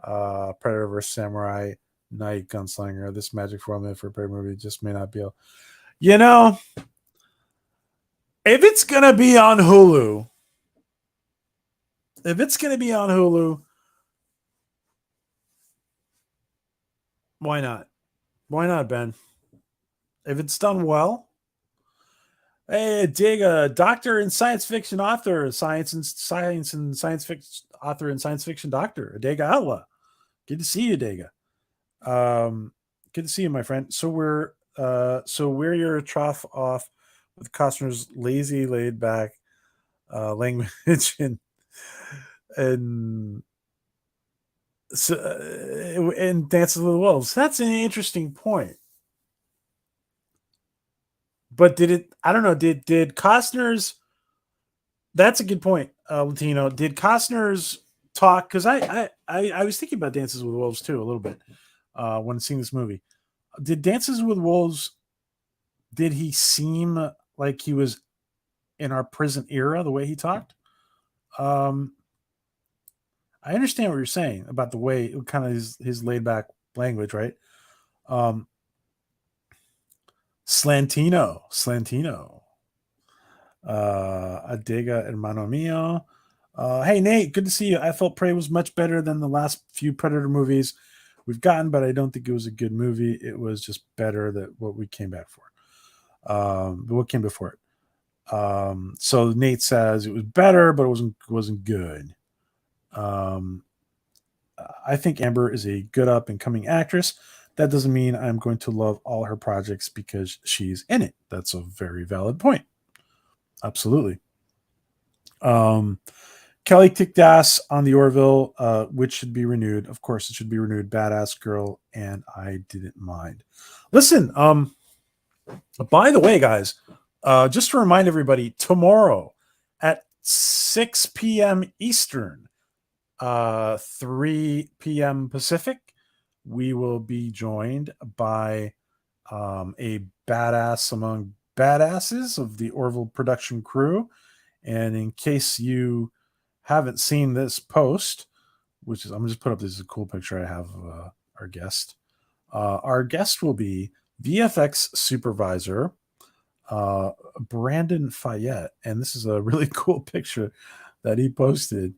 Predator versus Samurai, Knight, Gunslinger. This magic formula for a Predator movie just may not be able. You know, if it's gonna be on Hulu, if it's gonna be on Hulu, why not? Why not, Ben? If it's done well, hey, dig a doctor and science fiction author, science fiction author and science fiction doctor, Adega Outlaw. Good to see you, Dega. Um, Good to see you, my friend. So we're your trough off with Costner's lazy, laid back language and and Dances with Wolves. That's an interesting point. But did it? I don't know. Did Costner's? That's a good point, Latino. Did Costner's talk? Because I was thinking about Dances with Wolves too a little bit when seeing this movie. Did Dances with Wolves? Did he seem like he was in our prison era the way he talked? Um, I understand what you're saying about the way, kind of his laid back language, right? Um, Slantino, Adega Hermano Mio. Hey Nate, good to see you. I felt Prey was much better than the last few Predator movies we've gotten, but I don't think it was a good movie. It was just better than what we came back for. What came before it? So Nate says it was better, but it wasn't good. Um, I think Amber is a good up and coming actress. That doesn't mean I'm going to love all her projects because she's in it. That's a very valid point. Absolutely. Um, Kelly kicked ass on the Orville, which should be renewed. Of course, it should be renewed. Badass girl, and I didn't mind. Listen, by the way, guys, just to remind everybody, tomorrow at 6 p.m. Eastern, 3 p.m. Pacific, we will be joined by a badass among badasses of the Orville production crew. And in case you haven't seen this post, which is, I'm just put up, this is a cool picture I have of our guest. Our guest will be VFX supervisor Brandon Fayette, and this is a really cool picture that he posted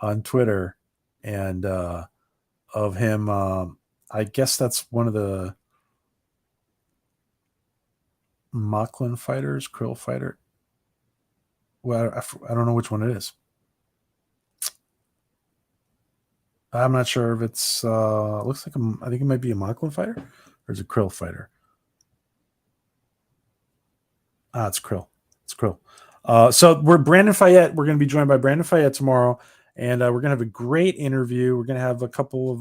on Twitter, and of him. I guess that's one of the Mocklin fighters, Krill fighter. Well, I don't know which one it is. I'm not sure if it's looks like I think it might be a Mocklin fighter or is it Krill fighter. It's Krill. It's Krill. So we're Brandon Fayette. We're going to be joined by Brandon Fayette tomorrow, and we're going to have a great interview. We're going to have a couple of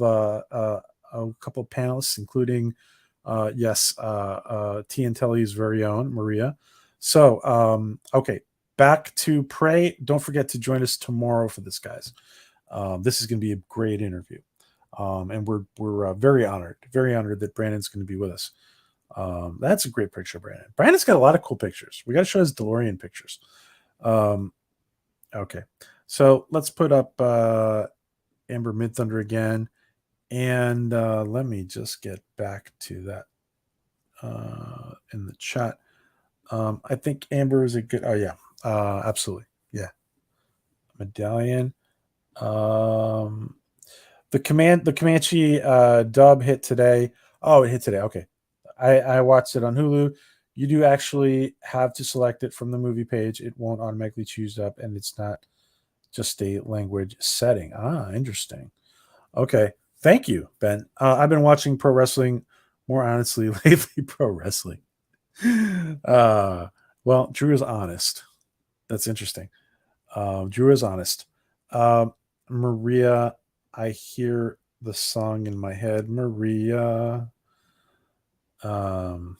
panelists, including T Telly's very own Maria. So okay, back to Prey. Don't forget to join us tomorrow for this, guys. This is going to be a great interview, and we're very honored that Brandon's going to be with us. That's a great picture, Brandon. Brandon's got a lot of cool pictures. We got to show his DeLorean pictures. Okay, so let's put up Amber Mid Thunder again, and let me just get back to that in the chat. I think Amber is a good. Oh yeah, absolutely, yeah. Medallion. The Comanche dub hit today. Oh, it hit today. Okay. I watched it on Hulu. You do actually have to select it from the movie page. It won't automatically choose up, and it's not just a language setting. Ah, interesting. Okay. Thank you, Ben. I've been watching pro wrestling more honestly lately. Pro wrestling. Uh, well, Drew is honest. That's interesting. Drew is honest. Maria, I hear the song in my head. Maria. Um,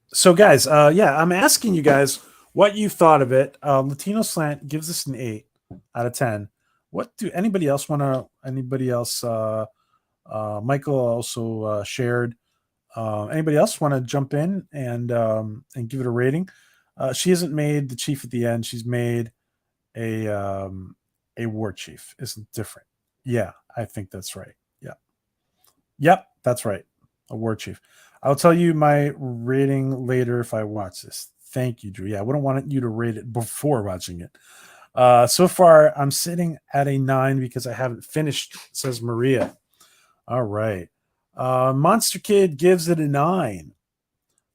so, guys, yeah, I'm asking you guys what you thought of it. Latino Slant gives us an 8 out of 10. What do anybody else want to? Anybody else? Michael also shared. Anybody else want to jump in and give it a rating? She hasn't made the chief at the end. She's made a um, a war chief. Is different. Yeah, I think that's right. Yeah. Yep, that's right. A war chief. I'll tell you my rating later if I watch this. Thank you, Drew. Yeah, I wouldn't want you to rate it before watching it. So far, I'm sitting at a 9 because I haven't finished, says Maria. All right. Monster Kid gives it a 9.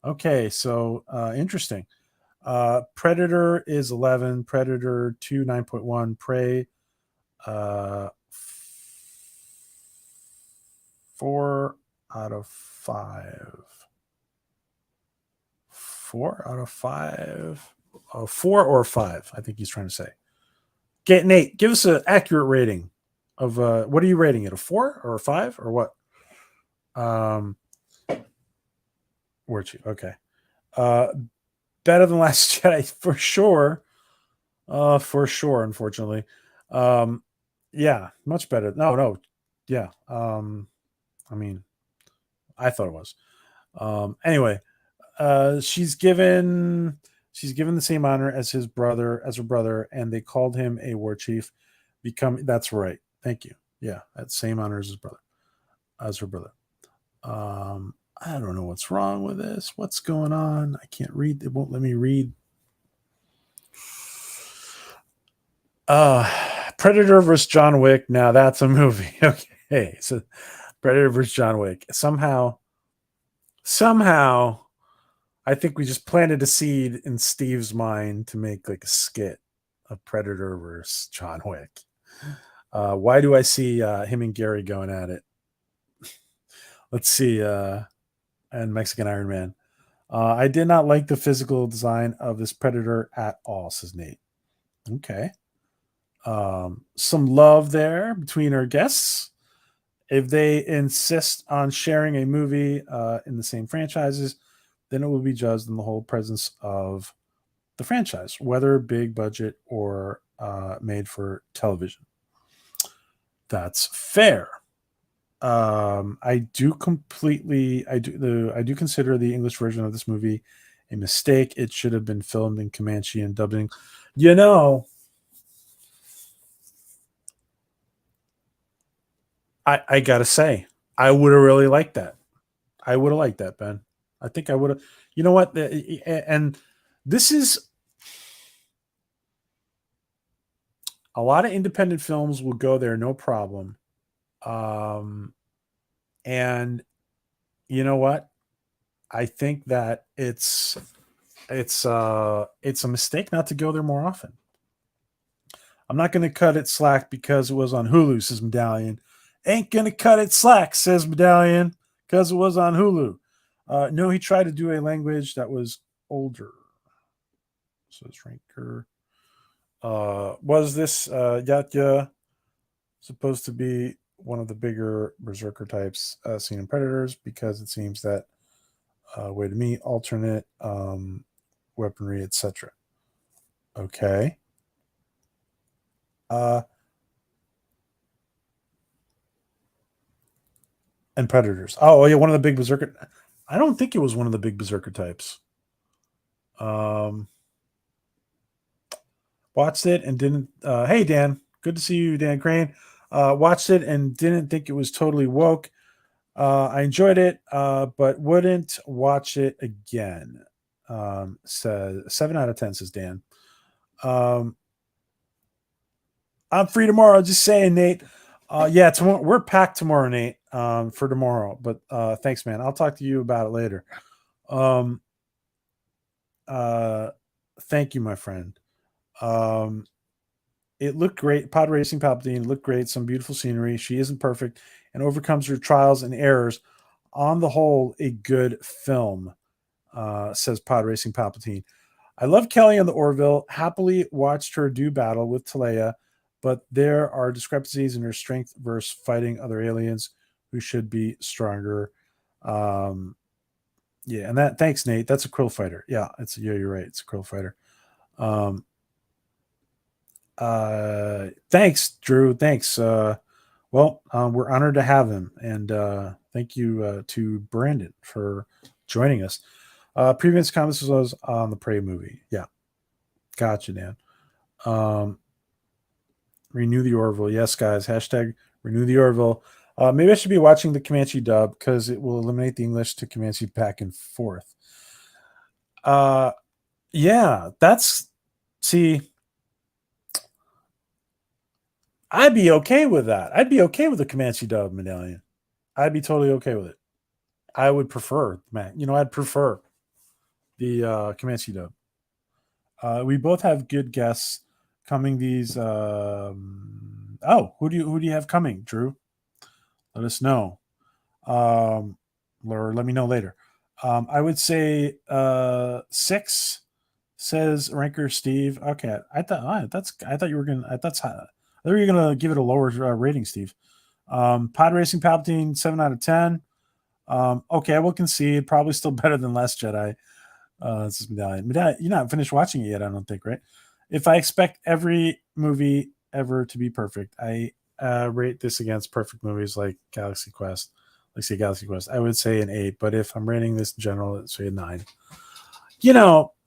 Okay, so interesting. Predator is 11, Predator 2, 9.1, Prey, 4 out of 5. 4 out of 5. 4 or 5, I think he's trying to say. Get Nate, give us an accurate rating of what are you rating it? A 4 or a 5 or what? Um, Were you okay? Uh, Better than Last Jedi for sure. For sure. Unfortunately, um, yeah, much better. No, no, yeah. I mean, I thought it was. Anyway, she's given the same honor as her brother, and they called him a war chief. That's right. Thank you. Yeah, that same honor as his brother, as her brother. I don't know what's wrong with this. What's going on? I can't read. It won't let me read. Uh Predator versus John Wick. Now that's a movie. Okay. So Predator versus John Wick. Somehow, I think we just planted a seed in Steve's mind to make like a skit of Predator versus John Wick. Why do I see him and Gary going at it? Let's see. And Mexican Iron Man. I did not like the physical design of this Predator at all, says Nate. Okay. Some love there between our guests. If they insist on sharing a movie in the same franchises, then it will be judged in the whole presence of the franchise, whether big budget or made for television. That's fair. I do consider the English version of this movie a mistake. It should have been filmed in Comanche and dubbed in. You know, I gotta say, I would have really liked that. I would have liked that, Ben. I think I would have. You know what? And this is a lot of independent films will go there, no problem. Um, and you know what? I think that it's a mistake not to go there more often. I'm not going to cut it slack because it was on Hulu, says Medallion. Ain't going to cut it slack, says Medallion, because it was on Hulu. No, he tried to do a language that was older, says Ranker. Was this Yatya supposed to be one of the bigger berserker types seen in Predators? Because it seems that way to me, alternate weaponry, etc. Okay. Uh, and Predators. Oh, yeah, one of the big berserker. I don't think it was one of the big berserker types. Um, Watched it and didn't. Hey, Dan, good to see you, Dan Crane. Watched it and didn't think it was totally woke. I enjoyed it, but wouldn't watch it again. Says 7 out of 10, says Dan. Um, I'm free tomorrow. Just saying, Nate. Yeah, tomorrow we're packed tomorrow, Nate. For tomorrow. But thanks, man. I'll talk to you about it later. Um, uh, thank you, my friend. Um, it looked great. Pod Racing Palpatine looked great. Some beautiful scenery. She isn't perfect and overcomes her trials and errors. On the whole, a good film, says Pod Racing Palpatine. I love Kelly on the Orville. Happily watched her do battle with Talea, but there are discrepancies in her strength versus fighting other aliens who should be stronger. Um, yeah, and that thanks, Nate. That's a Krill fighter. Yeah, you're right. It's a Krill fighter. Um, thanks, Drew. Thanks. We're honored to have him, and thank you to Brandon for joining us. Previous comments was on the Prey movie. Yeah, gotcha, Dan. Um, renew the Orville. Yes, guys. Hashtag renew the Orville. Maybe I should be watching the Comanche dub because it will eliminate the English to Comanche back and forth. Uh, yeah, that's see. I'd be okay with that. I'd be okay with the Comanche dub medallion. I'd be totally okay with it. I would prefer, man. I'd prefer the Comanche dub. We both have good guests coming. These. Who do you have coming, Drew? Let us know. Or let me know later. I would say 6, says Ranker Steve. Okay, I thought you were gonna. I thought you were gonna give it a lower rating, Steve. Pod Racing Palpatine 7 out of 10. Okay, I will concede. Probably still better than Last Jedi. This is Medallion. Medallion. You're not finished watching it yet, I don't think, right? If I expect every movie ever to be perfect, I rate this against perfect movies like Galaxy Quest. Like say Galaxy Quest, I would say an 8. But if I'm rating this in general, let's say a 9.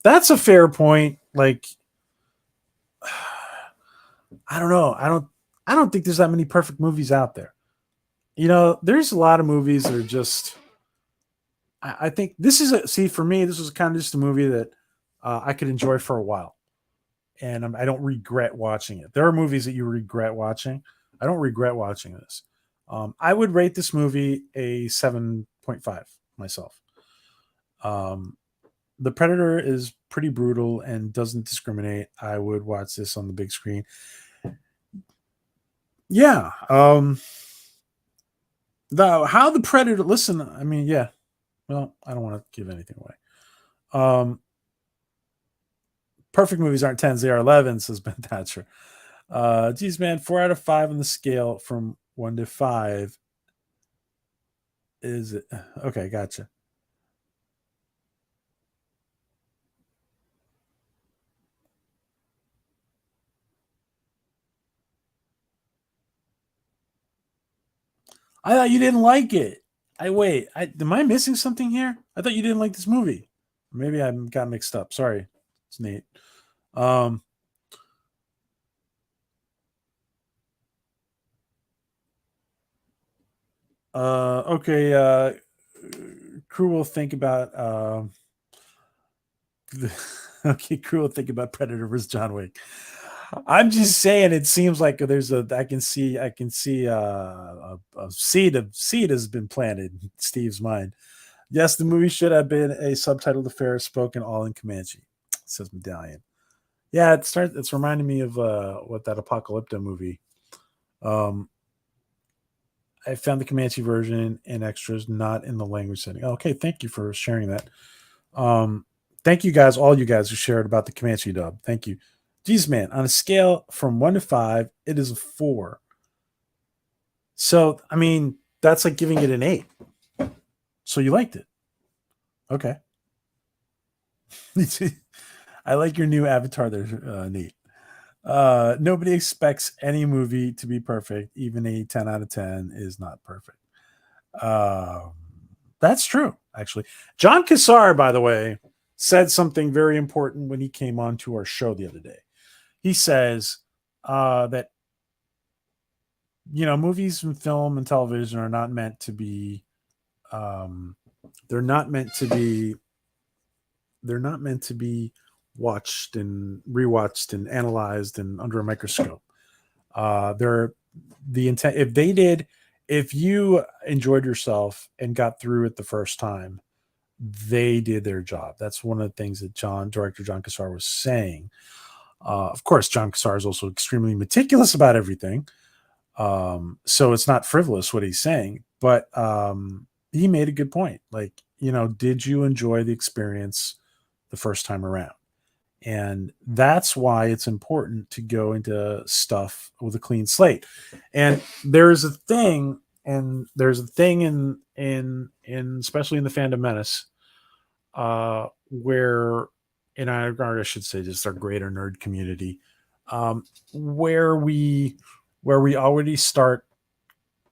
That's a fair point. Like, I don't know. I don't think there's that many perfect movies out there. There's a lot of movies that are just. I think this is for me. This was kind of just a movie that I could enjoy for a while, and I don't regret watching it. There are movies that you regret watching. I don't regret watching this. I would rate this movie a 7.5 myself. Um, the Predator is pretty brutal and doesn't discriminate. I would watch this on the big screen. Yeah. How the Predator. Listen, I mean, yeah. Well, I don't want to give anything away. Perfect movies aren't 10s, they are 11s, says Ben Thatcher. Geez, man, 4 out of 5 on the scale from 1 to 5. Is it okay? Gotcha. I thought you didn't like it. I wait. Am I missing something here? I thought you didn't like this movie. Maybe I got mixed up. Sorry, it's Nate. Um. Okay. Crew will think about. Okay, crew will think about Predator versus John Wick. I'm just saying. It seems like there's a. I can see a seed has been planted in Steve's mind. Yes, the movie should have been a subtitled affair spoken all in Comanche, says Medallion. Yeah, it's reminding me of what that Apocalypto movie. Um I found the Comanche version and extras not in the language setting. Okay, thank you for sharing that. Um Thank you guys, all you guys who shared about the Comanche dub. Thank you. Geez, man, on a scale from 1 to 5, it is a 4. So, I mean, that's like giving it an 8. So you liked it. Okay. I like your new avatar there, Nate. Nobody expects any movie to be perfect. Even a 10 out of 10 is not perfect. Um, that's true, actually. John Cassar, by the way, said something very important when he came on to our show the other day. He says that movies and film and television are not meant to be. Um, they're not meant to be. They're not meant to be watched and rewatched and analyzed and under a microscope. They're the intent. If you enjoyed yourself and got through it the first time, they did their job. That's one of the things that director John Cassar was saying. Of course, John Cassar is also extremely meticulous about everything. So it's not frivolous what he's saying, but he made a good point. Like, did you enjoy the experience the first time around? And that's why it's important to go into stuff with a clean slate. And there's a thing in especially in the fandom menace, where, and I should say just our greater nerd community, where we already start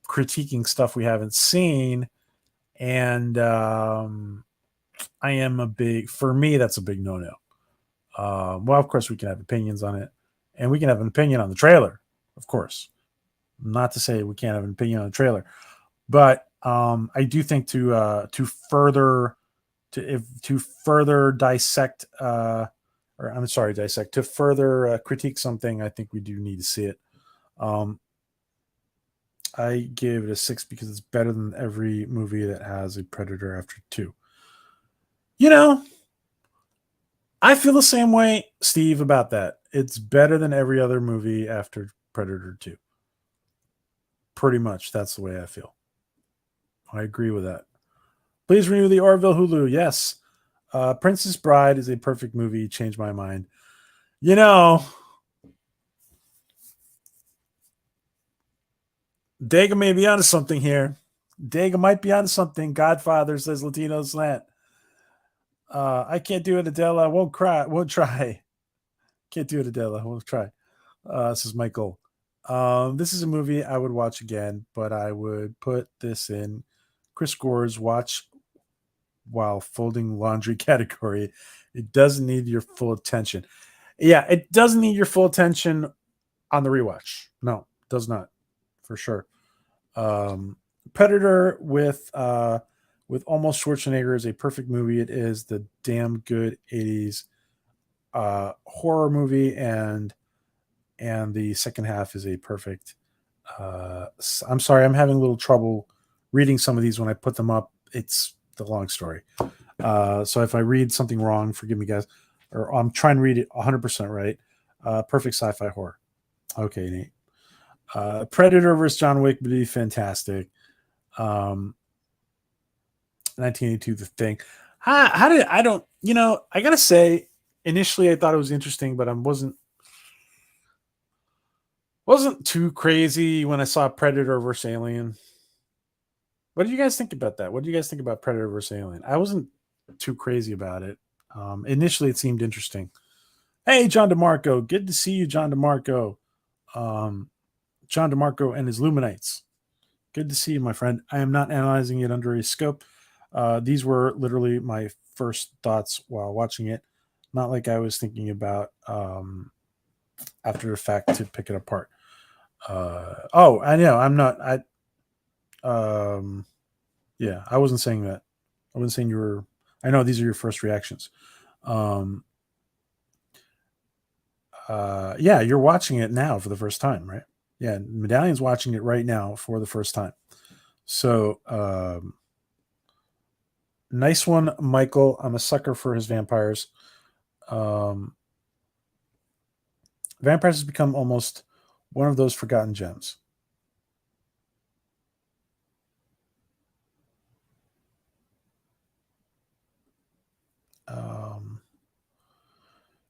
critiquing stuff we haven't seen. And I am for me, that's a big no-no. Well, of course we can have opinions on it, and we can have an opinion on the trailer, of course. Not to say we can't have an opinion on the trailer, but I do think to further dissect, or I'm sorry, dissect, to further critique something, I think we do need to see it. I gave it a 6 because it's better than every movie that has a Predator after 2. I feel the same way, Steve, about that. It's better than every other movie after Predator 2. Pretty much, that's the way I feel. I agree with that. Please renew the Orville Hulu. Yes. Princess Bride is a perfect movie. Changed my mind. Dega may be onto something here. Dega might be onto something. Godfather says Latino slant. I can't do it, Adela. Won't cry. Won't try. Can't do it, Adela. Won't try. This is Michael. This is a movie I would watch again, but I would put this in Chris Gore's watch while folding laundry category. It doesn't need your full attention. Yeah, it doesn't need your full attention on the rewatch. No, it does not, for sure. Predator with almost Schwarzenegger is a perfect movie. It is the damn good 80s horror movie, and the second half is a perfect. I'm sorry, I'm having a little trouble reading some of these when I put them up. It's the long story. So if I read something wrong, forgive me, guys. Or I'm trying to read it 100% right. Perfect sci-fi horror. Okay, Nate. Predator versus John Wick would be fantastic. 1982, The Thing. How did I don't? I gotta say, initially I thought it was interesting, but I wasn't too crazy when I saw Predator versus Alien. What did you guys think about that? What do you guys think about Predator versus Alien? I wasn't too crazy about it. Initially, it seemed interesting. Hey, John DeMarco. Good to see you, John DeMarco. John DeMarco and his Luminites. Good to see you, my friend. I am not analyzing it under a scope. These were literally my first thoughts while watching it. Not like I was thinking about after the fact to pick it apart. I know. I'm not. Yeah, I wasn't saying that. I wasn't saying you were. I know these are your first reactions. Yeah, you're watching it now for the first time, right? Yeah, Medallion's watching it right now for the first time. So, nice one, Michael. I'm a sucker for his vampires. Vampires has become almost one of those forgotten gems.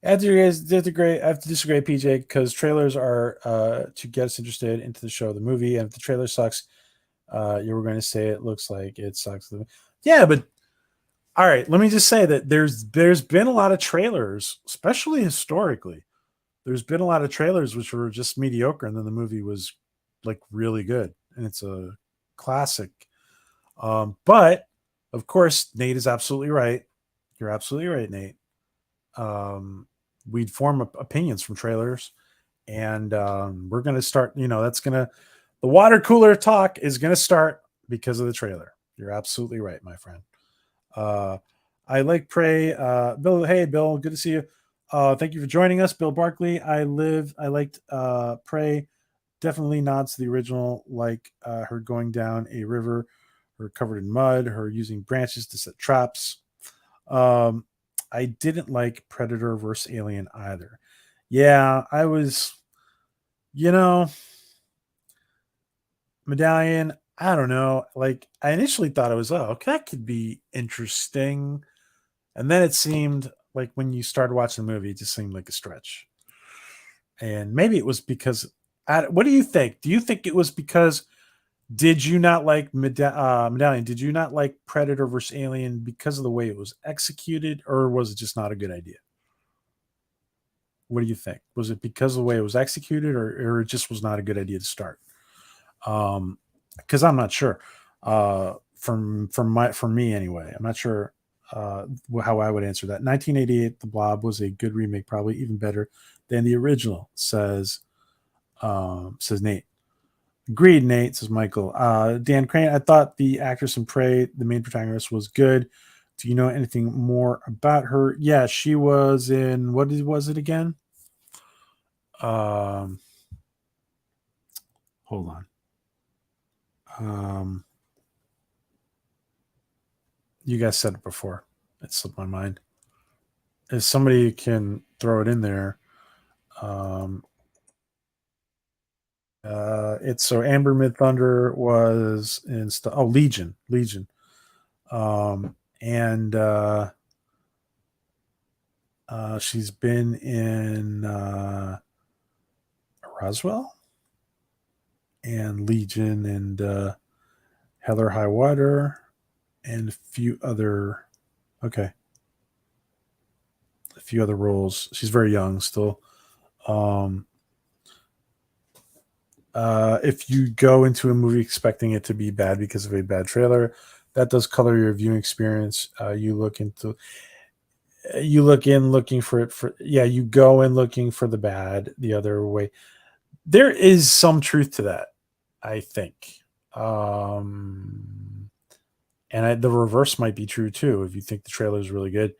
I have to disagree, PJ, because trailers are to get us interested into the show, the movie, and if the trailer sucks, you were going to say it looks like it sucks. Yeah, but all right, let me just say that there's been a lot of trailers, especially historically. There's been a lot of trailers which were just mediocre, and then the movie was like really good, and it's a classic. But of course, Nate is absolutely right. You're absolutely right, Nate. We'd form opinions from trailers, and we're going to start. The water cooler talk is going to start because of the trailer. You're absolutely right, my friend. I like Prey. Bill, hey Bill, good to see you. Thank you for joining us, Bill Barkley. I liked Prey. Definitely nods to the original, like her going down a river, her covered in mud, her using branches to set traps. Um, I didn't like Predator versus Alien either. Yeah, I was, you know, Medallion. I don't know. Like, I initially thought it was, oh, okay, that could be interesting. And then it seemed like when you started watching the movie, it just seemed like a stretch. And maybe it was because, what do you think? Do you think it was because, did you not like Medallion? Did you not like Predator versus Alien because of the way it was executed, or was it just not a good idea? What do you think? Was it because of the way it was executed, or it just was not a good idea to start? Because I'm not sure. From me anyway, I'm not sure how I would answer that. 1988, The Blob was a good remake, probably even better than the original. Says Nate. Agreed, Nate, says Michael. Dan Crane, I thought the actress in Prey, the main protagonist, was good. Do you know anything more about her? Yeah, she was in, was it again? Um, Hold on. Um, you guys said it before. It slipped my mind. If somebody can throw it in there, um, it's so Amber Mid Thunder was in Legion, and she's been in Roswell and Legion and Hell or High Water and okay, a few other roles. She's very young still. Um, if you go into a movie expecting it to be bad because of a bad trailer, that does color your viewing experience. You look in looking for it for yeah, you go in looking for the bad the other way. There is some truth to that, I think. Um, the reverse might be true too if you think the trailer is really good.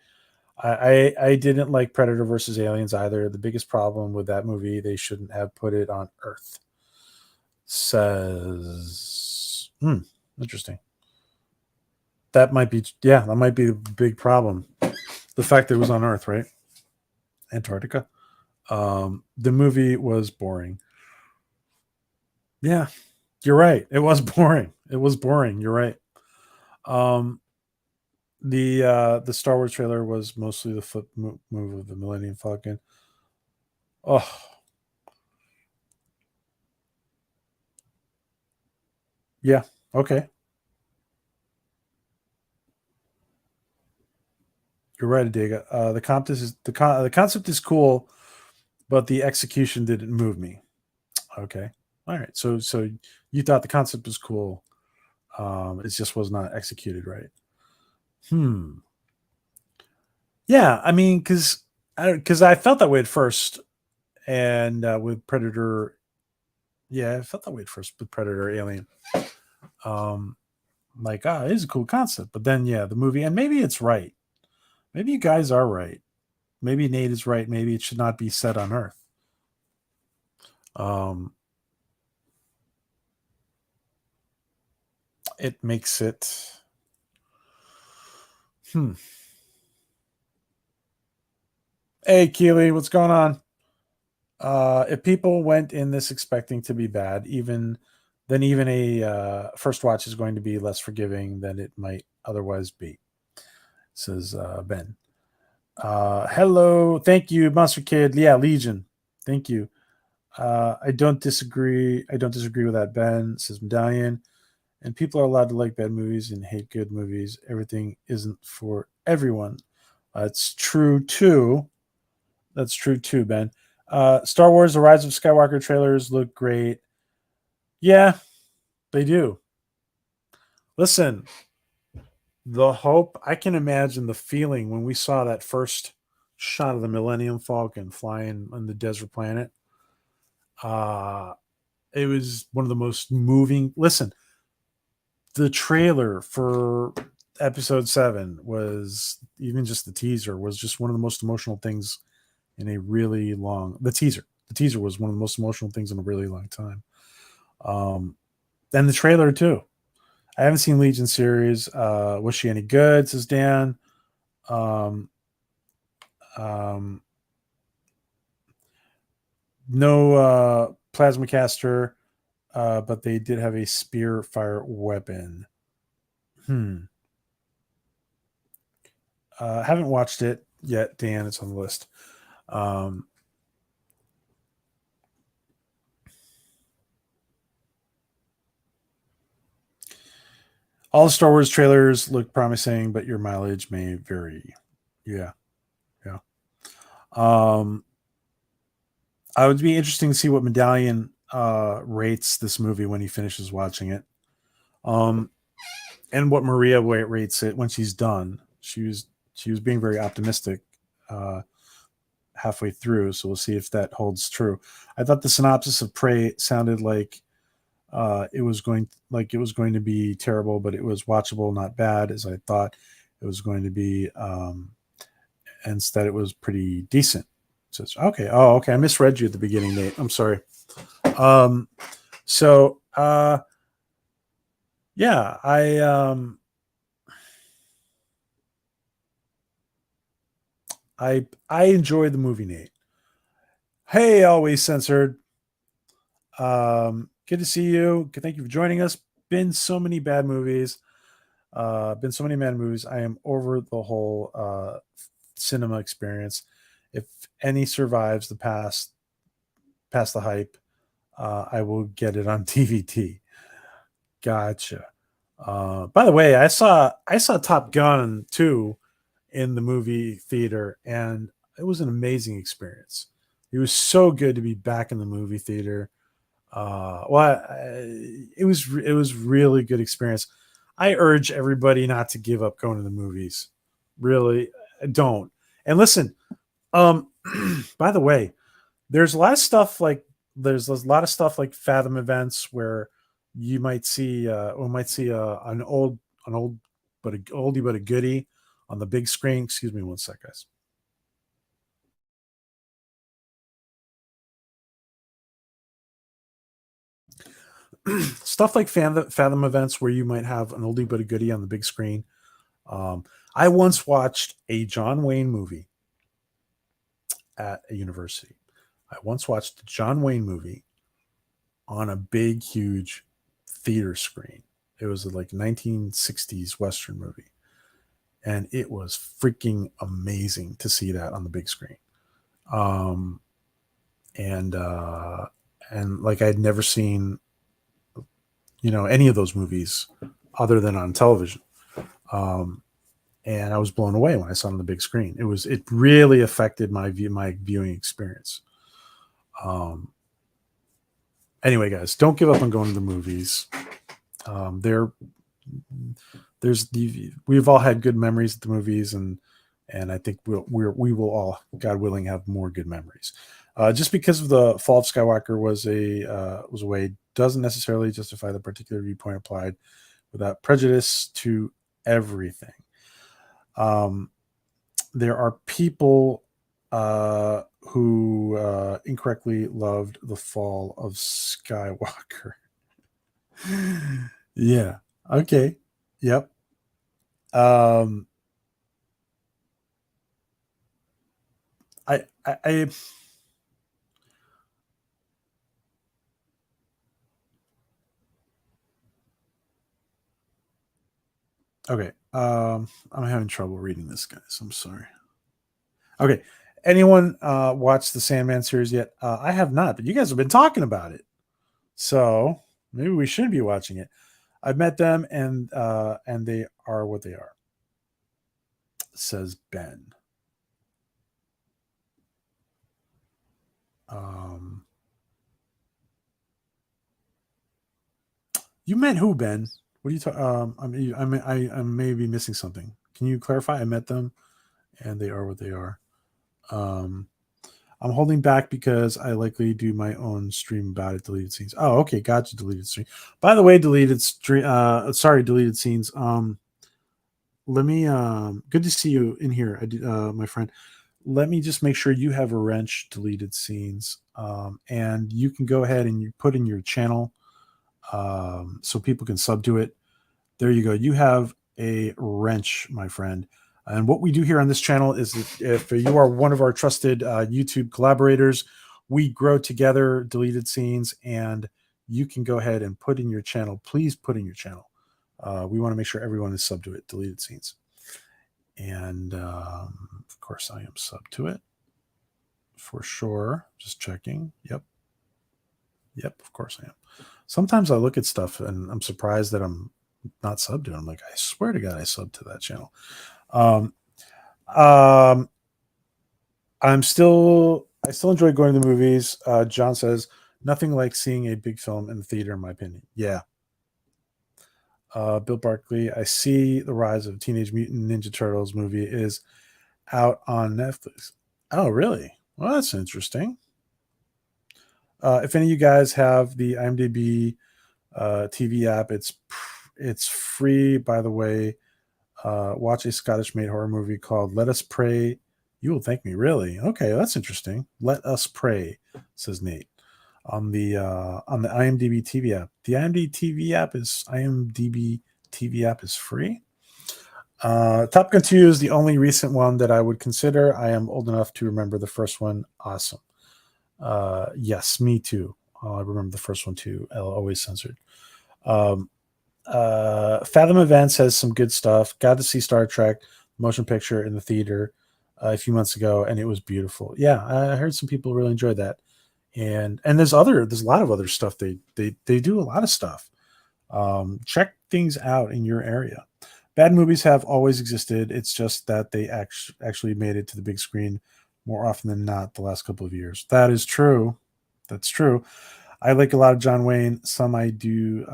I didn't like Predator versus Aliens either. The biggest problem with that movie, they shouldn't have put it on Earth. Says, interesting. That might be the big problem. The fact that it was on Earth, right? Antarctica. The movie was boring. Yeah, you're right. It was boring. It was boring. You're right. Um, the Star Wars trailer was mostly the move of the Millennium Falcon. Oh, yeah. Okay, you're right, Adega. The concept is cool, but the execution didn't move me. Okay, all right. So you thought the concept was cool. It just was not executed right. Hmm. Yeah, I mean, because I felt that way at first, and with Predator, yeah, I felt that way at first with Predator Alien. Um, like, it is a cool concept, but then yeah, the movie, and maybe it's right. Maybe you guys are right. Maybe Nate is right. Maybe it should not be set on Earth. Um, it makes it. Hmm. Hey, Keely, what's going on? If people went in this expecting to be bad, even a first watch is going to be less forgiving than it might otherwise be, says Ben. Hello, thank you, Monster Kid. Yeah, Legion. Thank you. I don't disagree. I don't disagree with that, Ben, says Medallion. And people are allowed to like bad movies and hate good movies. Everything isn't for everyone. It's true too. That's true too, Ben. Star Wars: The Rise of Skywalker trailers look great. Yeah, they do. Listen, the hope, I can imagine the feeling when we saw that first shot of the Millennium Falcon flying on the desert planet. Uh, it was one of the most moving. Listen, the trailer for episode 7 was, even just the teaser was just one of the most emotional things in a really long, the teaser. The teaser was one of the most emotional things in a really long time. Um, and the trailer too. I haven't seen Legion series. Was she any good? Says Dan. Um, um, no plasma caster, but they did have a spear fire weapon. Hmm. Haven't watched it yet, Dan. It's on the list. Um, all the Star Wars trailers look promising, but your mileage may vary. Yeah, yeah. Um, I would be interesting to see what Medallion rates this movie when he finishes watching it, um, and what Maria rates it when she's done. She was being very optimistic uh, halfway through, so we'll see if that holds true. I thought the synopsis of Prey sounded like it was going to be terrible, but it was watchable, not bad as I thought it was going to be. Instead, it was pretty decent. So okay. Oh, okay. I misread you at the beginning, Nate. I'm sorry. Um, so yeah, I enjoy the movie, Nate. Hey, always censored. Good to see you. Thank you for joining us. Been so many bad movies. Been so many bad movies. I am over the whole cinema experience. If any survives the past the hype, I will get it on DVD. Gotcha. By the way, I saw Top Gun 2 in the movie theater, and it was an amazing experience. It was so good to be back in the movie theater. It was really good experience. I urge everybody not to give up going to the movies. Really, don't. And listen, um, by the way, there's a lot of stuff like there's a lot of stuff like Fathom events where you might see we might see an old but a oldie but a goodie on the big screen. Excuse me one sec, guys. Stuff like Fathom events where you might have an oldie but a goodie on the big screen. I once watched a John Wayne movie at a university. I once watched a John Wayne movie on a big, huge theater screen. It was a, like 1960s Western movie, and it was freaking amazing to see that on the big screen. Um, and like I'd never seen any of those movies other than on television. Um, and I was blown away when I saw it on the big screen. It really affected my viewing experience. Um, anyway, guys, don't give up on going to the movies. There, we've all had good memories at the movies, and I think we will all, God willing, have more good memories. Just because of the Fall of Skywalker was a way doesn't necessarily justify the particular viewpoint applied without prejudice to everything. Um, there are people who incorrectly loved the Fall of Skywalker. Yeah. Okay. Yep. Um, I okay. I'm having trouble reading this, guys. I'm sorry. Okay. Anyone watched the Sandman series yet? I have not, but you guys have been talking about it, so maybe we should be watching it. I've met them, and they are what they are. Says Ben. Um, you met who, Ben? What are you talking? I may be missing something. Can you clarify? I met them, and they are what they are. Um, I'm holding back because I likely do my own stream about it. Deleted scenes. Oh, okay, gotcha. Deleted stream. By the way, deleted stream. Sorry, deleted scenes. Let me. Good to see you in here, my friend. let me just make sure you have a wrench deleted scenes, and you can go ahead and you put in your channel, so people can sub to it. There you go. You have a wrench, my friend. And what we do here on this channel is that if you are one of our trusted YouTube collaborators, we grow together deleted scenes, and you can go ahead and put in your channel. Please put in your channel. We want to make sure everyone is sub to it, deleted scenes. And of course, I am sub to it for sure. Just checking. Yep. Yep. Of course I am. Sometimes I look at stuff and I'm surprised that I'm not subbed to it. I'm like, I swear to God, I subbed to that channel. Um, um, I still enjoy going to the movies. John says nothing like seeing a big film in the theater, in my opinion. Yeah. Bill Barkley, I see the rise of Teenage Mutant Ninja Turtles movie is out on Netflix. Oh, really? Well, that's interesting. If any of you guys have the IMDb TV app, it's free, by the way. Watch a Scottish-made horror movie called "Let Us Pray." You will thank me. Really? Okay, that's interesting. Let Us Pray, says Nate on the IMDb TV app. The IMDb TV app is free. Top Gun 2 is the only recent one that I would consider. I am old enough to remember the first one. Awesome. Yes, me too. I remember the first one too. Always censored. Um, Fathom Events has some good stuff. Got to see Star Trek motion picture in the theater a few months ago, and it was beautiful. Yeah, I heard some people really enjoyed that. And there's a lot of other stuff. They do a lot of stuff. Check things out in your area. Bad movies have always existed. It's just that they actually made it to the big screen more often than not the last couple of years. That is true. That's true. I like a lot of John Wayne. Some I do,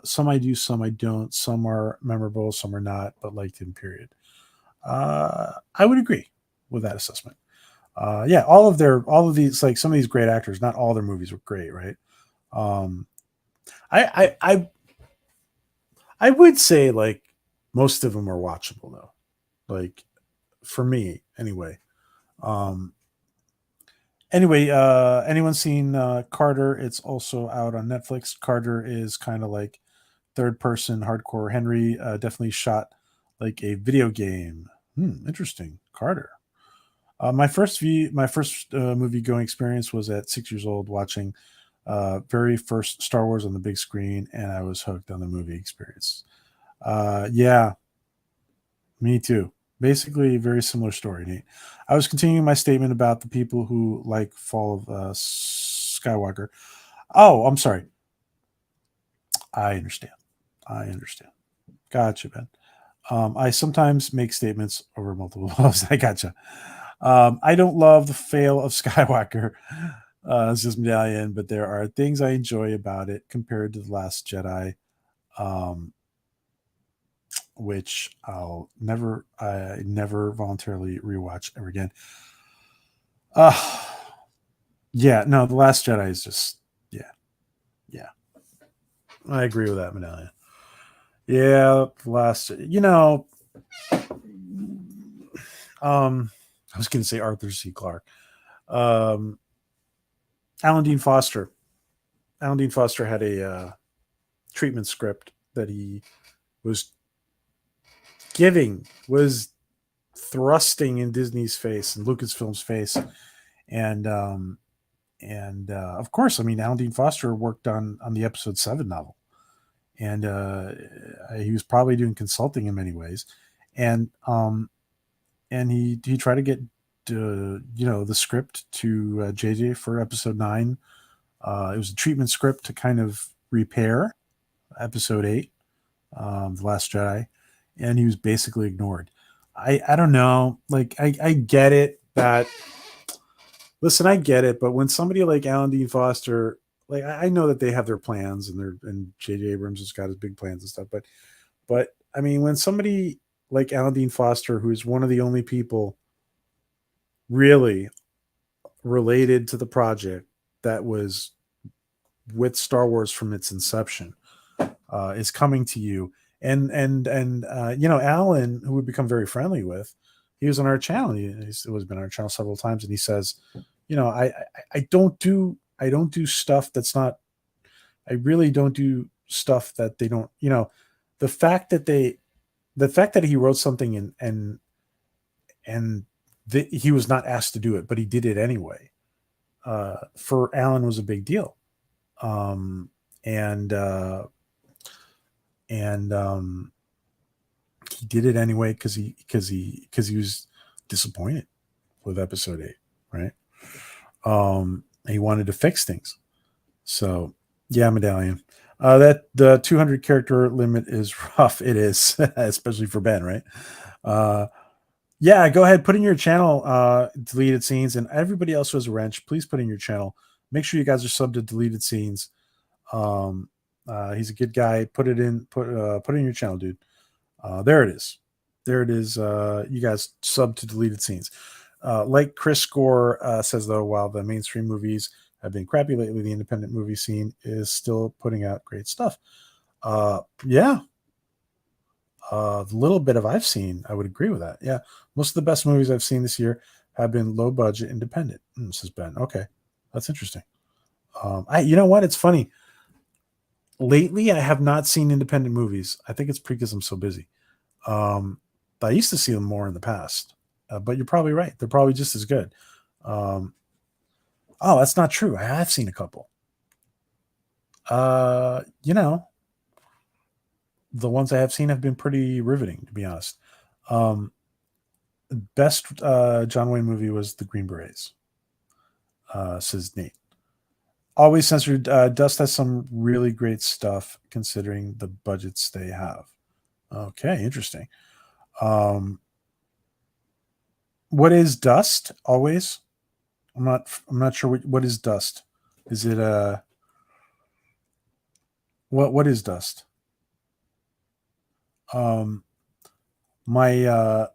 some I don't. Some are memorable, some are not, but liked him, period. I would agree with that assessment. Yeah, all of these, like some of these great actors, not all their movies were great, right? Um, I would say like most of them are watchable though. Like for me, anyway. Um, anyone seen Carter? It's also out on Netflix. Carter is kind of like third person hardcore. Henry definitely shot like a video game. Interesting. Carter. My first movie going experience was at 6 years old, watching very first Star Wars on the big screen, and I was hooked on the movie experience. Yeah, me too. Basically, a very similar story, Nate. I was continuing my statement about the people who like Fall of Skywalker. Oh, I'm sorry. I understand. I understand. Gotcha, Ben. I sometimes make statements over multiple levels. I gotcha. I don't love the fail of Skywalker. It's just Medallion, but there are things I enjoy about it compared to The Last Jedi, um, which I never voluntarily rewatch ever again. Uh, yeah, no, The Last Jedi is just, yeah, yeah. I agree with that, Medallion. Yeah, I was going to say Arthur C. Clarke. Um, Alan Dean Foster. Alan Dean Foster had a treatment script that he was was thrusting in Disney's face and Lucasfilm's face, and of course, I mean, Alan Dean Foster worked on the Episode 7 novel, and he was probably doing consulting in many ways, and he tried to get the script to JJ for Episode 9. It was a treatment script to kind of repair Episode 8, The Last Jedi, and he was basically ignored. I don't know. Like I get it that listen, I get it, but when somebody like Alan Dean Foster, like I know that they have their plans and J.J. Abrams has got his big plans and stuff, but I mean when somebody like Alan Dean Foster, who's one of the only people really related to the project that was with Star Wars from its inception, is coming to you, and Alan, who would become very friendly with, he was on our channel. He's always been on our channel several times, and he says, you know, I don't do stuff that's not. I really don't do stuff that they don't. You know, the fact that he wrote something and he was not asked to do it, but he did it anyway. For Alan was a big deal. Um, and and he did it anyway because he was disappointed with episode 8, right? He wanted to fix things. So yeah, Medallion. That the 200 character limit is rough. It is, especially for Ben, right? Uh, yeah, go ahead, put in your channel deleted scenes, and everybody else who has a wrench, please put in your channel. Make sure you guys are subbed to deleted scenes. Um, he's a good guy. Put it in. Put it in your channel, dude. There it is. There it is. You guys sub to deleted scenes. Like Chris Score says, though, while the mainstream movies have been crappy lately, the independent movie scene is still putting out great stuff. Yeah, the little bit of I've seen, I would agree with that. Yeah, most of the best movies I've seen this year have been low budget independent. Says Ben. Okay, that's interesting. You know what? It's funny. Lately, I have not seen independent movies. I think it's because I'm so busy. But I used to see them more in the past. But you're probably right. They're probably just as good. Um, oh, that's not true. I have seen a couple. You know, the ones I have seen have been pretty riveting, to be honest. Um, Best John Wayne movie was The Green Berets, says Nate. Always censored. Dust has some really great stuff considering the budgets they have. Okay, interesting. Um, what is Dust? Always. I'm not sure what is Dust. Is it what is Dust? Um, my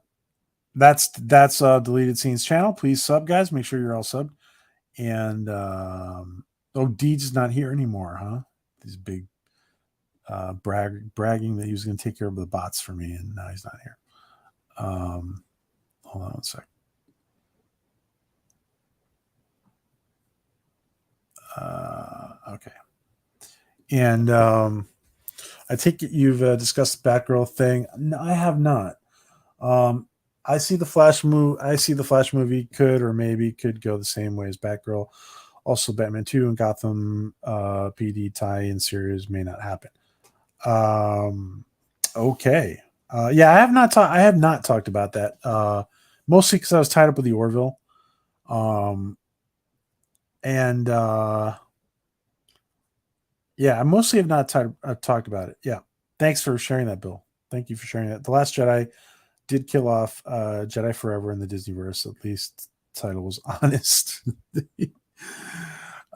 that's deleted scenes channel. Please sub, guys. Make sure you're all subbed. And oh, Deed's not here anymore, huh? These big bragging that he was going to take care of the bots for me, and now he's not here. Hold on one sec. Okay. And I take it you've discussed the Batgirl thing. No, I have not. Um, I see the Flash move. I see the Flash movie could or maybe could go the same way as Batgirl. Also, Batman 2 and Gotham PD tie-in series may not happen. Okay. Yeah, I have not talked. I have not talked about that. Mostly because I was tied up with the Orville. Um, and yeah, I mostly have not talked about it. Yeah. Thanks for sharing that, Bill. Thank you for sharing that. The Last Jedi did kill off Jedi Forever in the Disneyverse. At least the title was honest.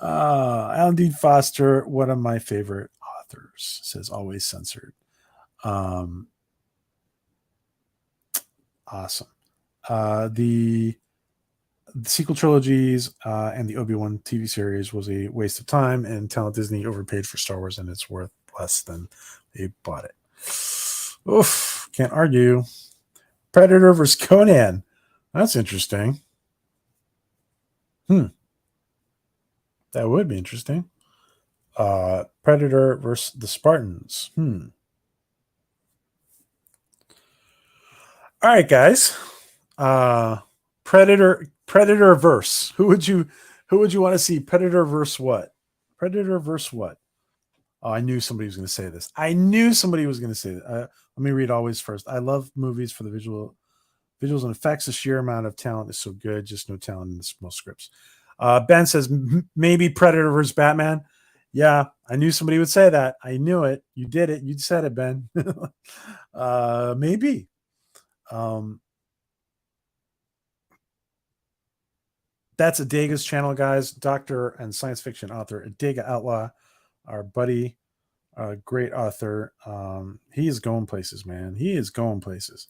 Alan Dean Foster, one of my favorite authors, says always censored. Awesome. The sequel trilogies and the Obi-Wan TV series was a waste of time, and Talent Disney overpaid for Star Wars, and it's worth less than they bought it. Oof, can't argue. Predator versus Conan. That's interesting. That would be interesting. Predator versus the Spartans. All right, guys. Predator verse. Who would you want to see? Predator versus what? Predator versus what? Oh, I knew somebody was going to say this. I knew somebody was going to say that. Let me read always first. I love movies for the visuals and effects. The sheer amount of talent is so good. Just no talent in the most scripts. Ben says maybe Predator versus Batman. Yeah, I knew somebody would say that. I knew it. You did it. You said it, Ben. Maybe. That's Adega's channel, guys. Doctor and science fiction author Adega Outlaw, our buddy, great author. He is going places, man. He is going places.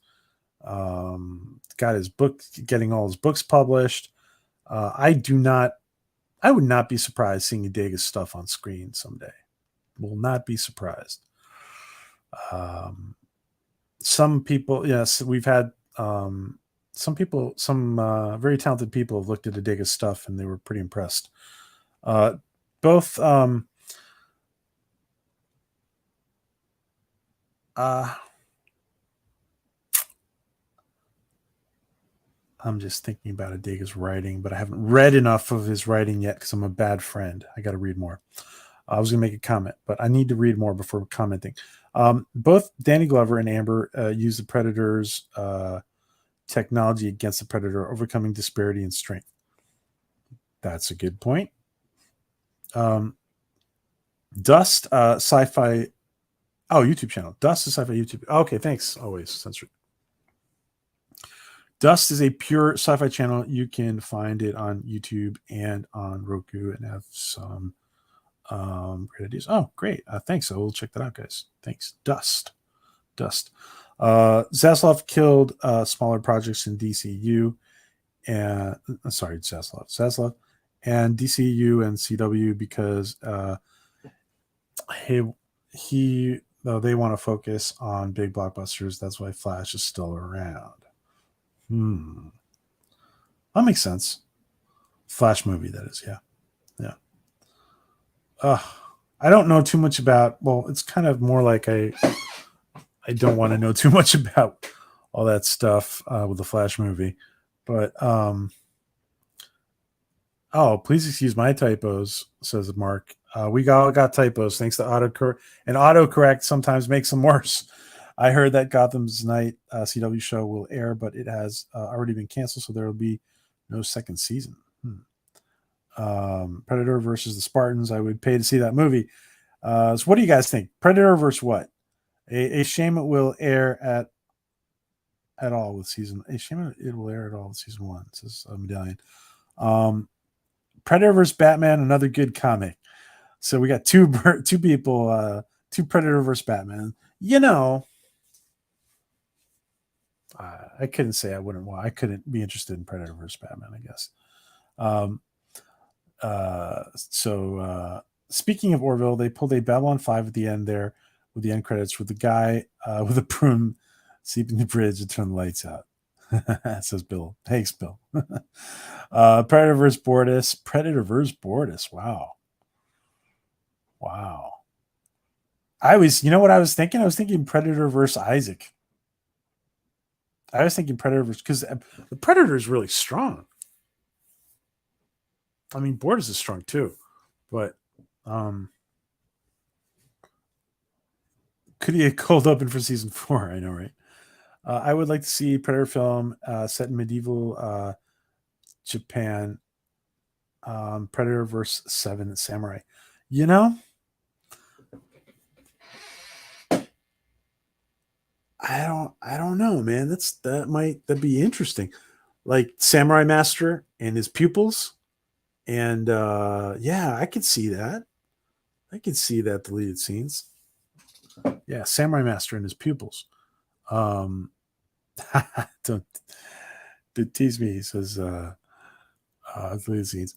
Got his book, getting all his books published. I would not be surprised seeing Adega's stuff on screen someday. Will not be surprised. Some people, yes, we've had some people, some very talented people have looked at Adega's stuff and they were pretty impressed. Both I'm just thinking about Adega's writing, but I haven't read enough of his writing yet because I'm a bad friend. I got to read more. I was going to make a comment, but I need to read more before commenting. Both Danny Glover and Amber use the Predator's technology against the Predator, overcoming disparity in strength. That's a good point. Dust, sci-fi. Oh, YouTube channel. Dust is sci-fi YouTube. Okay, thanks. Always censored. Dust is a pure sci-fi channel. You can find it on YouTube and on Roku and have some great ideas. Oh, great. Thanks. I will check that out, guys. Thanks. Dust. Zaslav killed smaller projects in DCU and Zaslav and DCU and CW because they want to focus on big blockbusters. That's why Flash is still around. That makes sense. Flash movie, that is. Yeah. I don't know too much about. Well, it's kind of more like I don't want to know too much about all that stuff with the Flash movie, but please excuse my typos, says Mark. We all got typos thanks to autocorrect, and autocorrect sometimes makes them worse. I heard that Gotham's Night CW show will air, but it has already been canceled, so there will be no second season. Predator versus the Spartans. I would pay to see that movie. So what do you guys think? Predator versus what? A shame it will air at all with season. A shame it will air at all with season 1. Says Medallion. Predator versus Batman, another good comic. So we got two people, two Predator versus Batman. I couldn't say I wouldn't want. I couldn't be interested in Predator versus Batman, I guess. So speaking of Orville, they pulled a Babylon 5 at the end there with the end credits with the guy with a broom sweeping the bridge and turn the lights out. Says Bill. Thanks, Bill. Predator versus Bortus. Wow. You know what I was thinking? I was thinking Predator versus Isaac. I was thinking Predator versus, because the Predator is really strong. I mean, Bortus is strong too, but could he get called up in for season 4? I know, right? I would like to see Predator film set in medieval Japan. Predator versus 7 Samurai. I don't know, man. That'd be interesting. Like Samurai Master and his pupils. And yeah, I could see that. Deleted scenes. Yeah, Samurai Master and his pupils. Don't tease me. He says deleted scenes.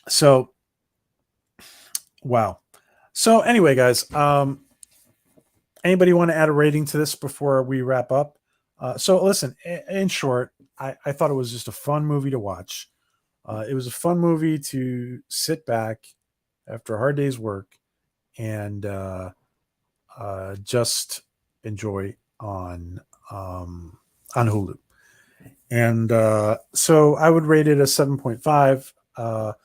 So wow. So anyway, guys, anybody want to add a rating to this before we wrap up? So listen, in short, I thought it was just a fun movie to watch. It was a fun movie to sit back after a hard day's work and just enjoy on Hulu. And so I would rate it a 7.5.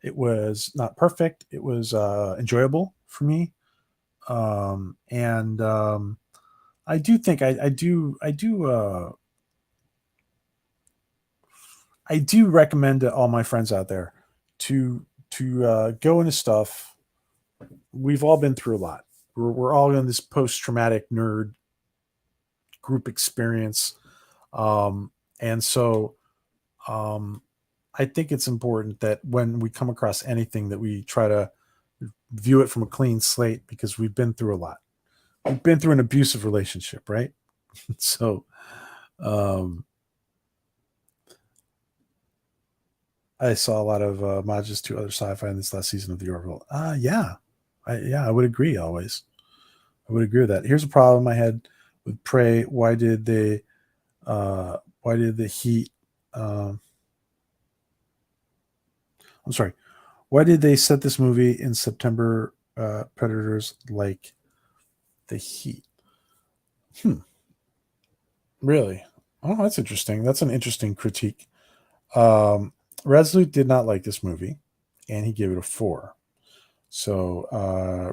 It was not perfect. It was enjoyable for me. And I do think I do recommend to all my friends out there to go into stuff. We've all been through a lot. We're all in this post-traumatic nerd group experience. And so I think it's important that when we come across anything that we try to view it from a clean slate, because we've been through a lot. We've been through an abusive relationship, right? So I saw a lot of homages to other sci-fi in this last season of The Orville. Yeah. I would agree always. I would agree with that. Here's a problem I had with Prey. Why did they Why did the Heat? I'm sorry. Why did they set this movie in September? Predators like the Heat. Really? Oh, that's interesting. That's an interesting critique. Resolute did not like this movie, and he gave it a 4. So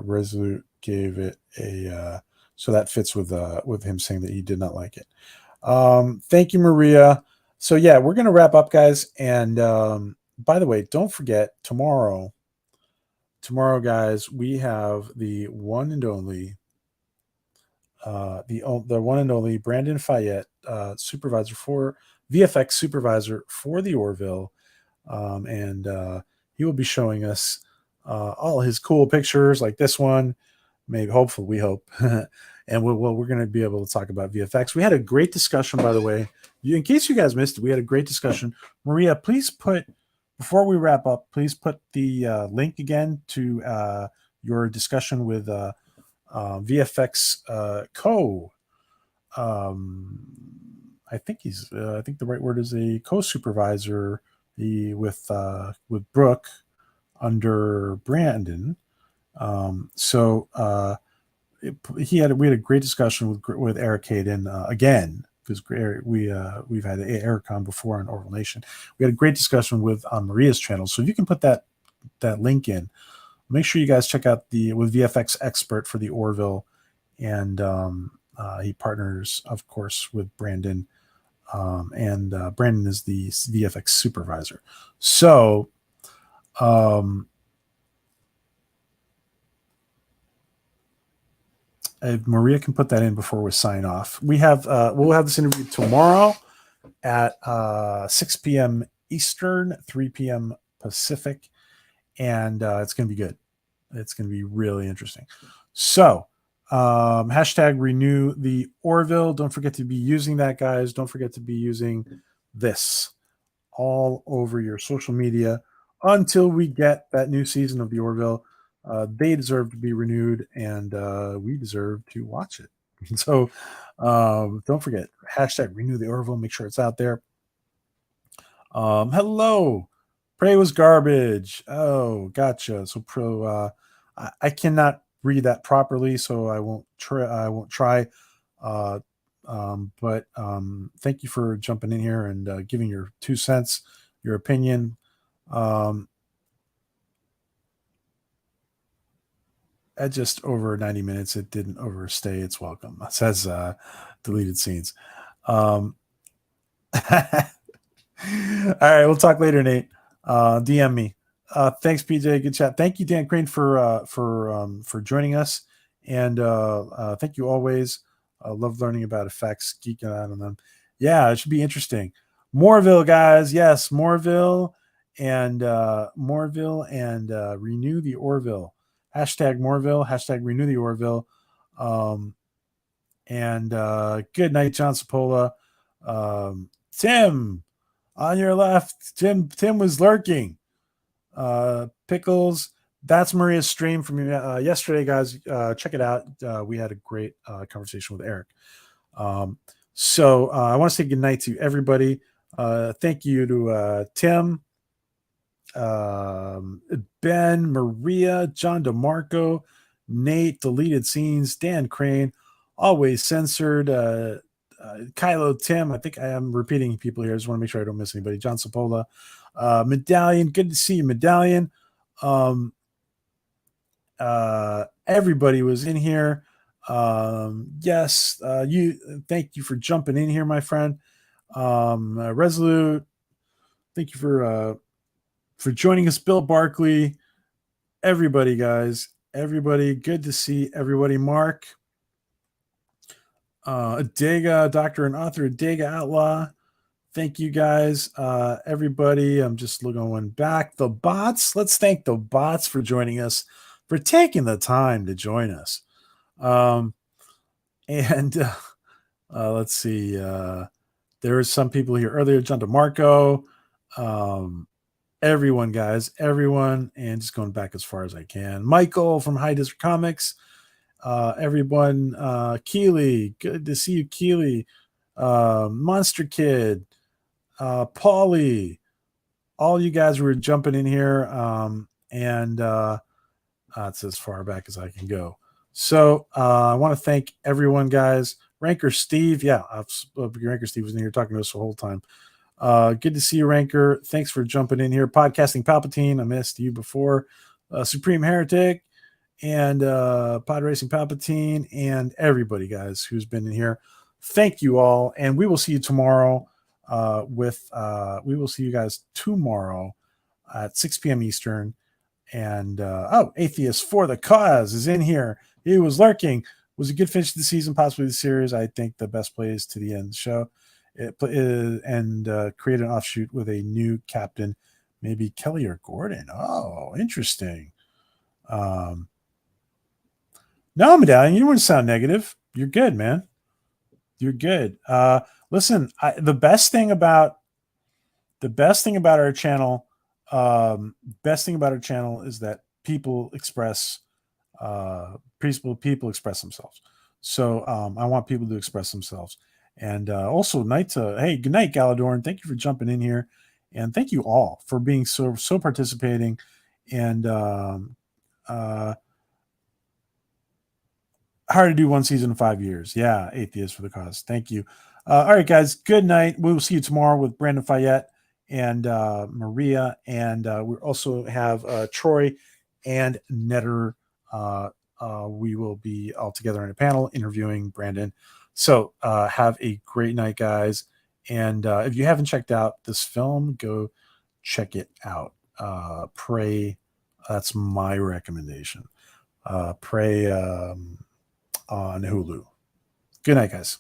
Resolute gave it a. So that fits with him saying that he did not like it. Thank you, Maria. So yeah, we're gonna wrap up, guys. And by the way, don't forget tomorrow. Tomorrow, guys, we have the one and only the one and only Brandon Fayette, supervisor for VFX supervisor for the Orville, and he will be showing us all his cool pictures like this one. Maybe, hopefully, we hope, and we're going to be able to talk about VFX. We had a great discussion, by the way. In case you guys missed it, we had a great discussion. Maria, please put before we wrap up, please put the link again to your discussion with VFX co. Um, I think he's. I think the right word is a co-supervisor. With Brooke under Brandon. We had a great discussion with Eric Hayden again because we've had Eric on before on Orville Nation. We had a great discussion with on Maria's channel. So if you can put that link in, make sure you guys check out the with VFX expert for the Orville, and he partners, of course, with Brandon, and Brandon is the VFX supervisor. So, if Maria can put that in before we sign off, we'll have this interview tomorrow at 6 p.m. Eastern, 3 p.m. Pacific, and it's going to be good. It's going to be really interesting. So, hashtag renew the Orville. Don't forget to be using that, guys. Don't forget to be using this all over your social media until we get that new season of the Orville. They deserve to be renewed, and we deserve to watch it. So, don't forget hashtag renew the Orville. Make sure it's out there. Hello. Prey was garbage. Oh, gotcha. So I cannot read that properly, so I won't try. Uh, but thank you for jumping in here and giving your 2 cents, your opinion. At just over 90 minutes, it didn't overstay its welcome. It says deleted scenes. All right, we'll talk later, Nate. DM me. Thanks, PJ. Good chat. Thank you, Dan Crane, for joining us, and thank you always. I love learning about effects, geeking out on them. Yeah, it should be interesting. Moreville, guys. Yes, Moreville and renew the Orville. Hashtag Moreville. Hashtag renew the Orville. And good night, John Sapola. Tim, on your left. Tim was lurking. Pickles. That's Maria's stream from yesterday, guys. Check it out. We had a great conversation with Eric. So I want to say good night to everybody. Thank you to Tim, Ben, Maria, John DeMarco, Nate, deleted scenes, Dan Crane, always censored, Kylo, Tim. I think I am repeating people here. I just want to make sure I don't miss anybody. John Sapola, Medallion. Good to see you, Medallion. Everybody was in here. Yes, thank you for jumping in here, my friend. Resolute, thank you for joining us. Bill Barkley, everybody, guys, everybody, good to see everybody. Mark, Adega, Doctor and Author, Adega Outlaw, thank you, guys. Everybody, I'm just going back. The bots, let's thank the bots for joining us, for taking the time to join us. And let's see. There were some people here earlier. John DeMarco, everyone, guys, everyone, and just going back as far as I can. Michael from High Desert Comics, everyone. Keely, good to see you, Keely. Monster Kid, Paulie, all you guys were jumping in here. And It's as far back as I can go. So I want to thank everyone, guys. Ranker Steve, yeah, Ranker Steve was in here talking to us the whole time. Good to see you, Ranker. Thanks for jumping in here. Podcasting Palpatine, I missed you before. Supreme Heretic and Pod Racing Palpatine and everybody, guys, who's been in here. Thank you all, and we will see you tomorrow. We will see you guys tomorrow at 6 p.m. Eastern. And Atheist for the Cause is in here. He was lurking. Was a good finish to the season, possibly the series. I think the best plays to the end of the show. Create an offshoot with a new captain, maybe Kelly or Gordon. Oh, interesting. No, Medallion, you don't want to sound negative. You're good, man. You're good. Listen, the best thing about our channel, is that people express express themselves. So I want people to express themselves. And also, good night, Galadorn. Thank you for jumping in here, and thank you all for being so participating. And hard to do one season in 5 years. Yeah, Atheist for the Cause. Thank you. All right, guys. Good night. We will see you tomorrow with Brandon Fayette and Maria, and we also have Troy and Netter. We will be all together in a panel interviewing Brandon. So have a great night, guys. And if you haven't checked out this film, go check it out. Prey. That's my recommendation. Prey on Hulu. Good night, guys.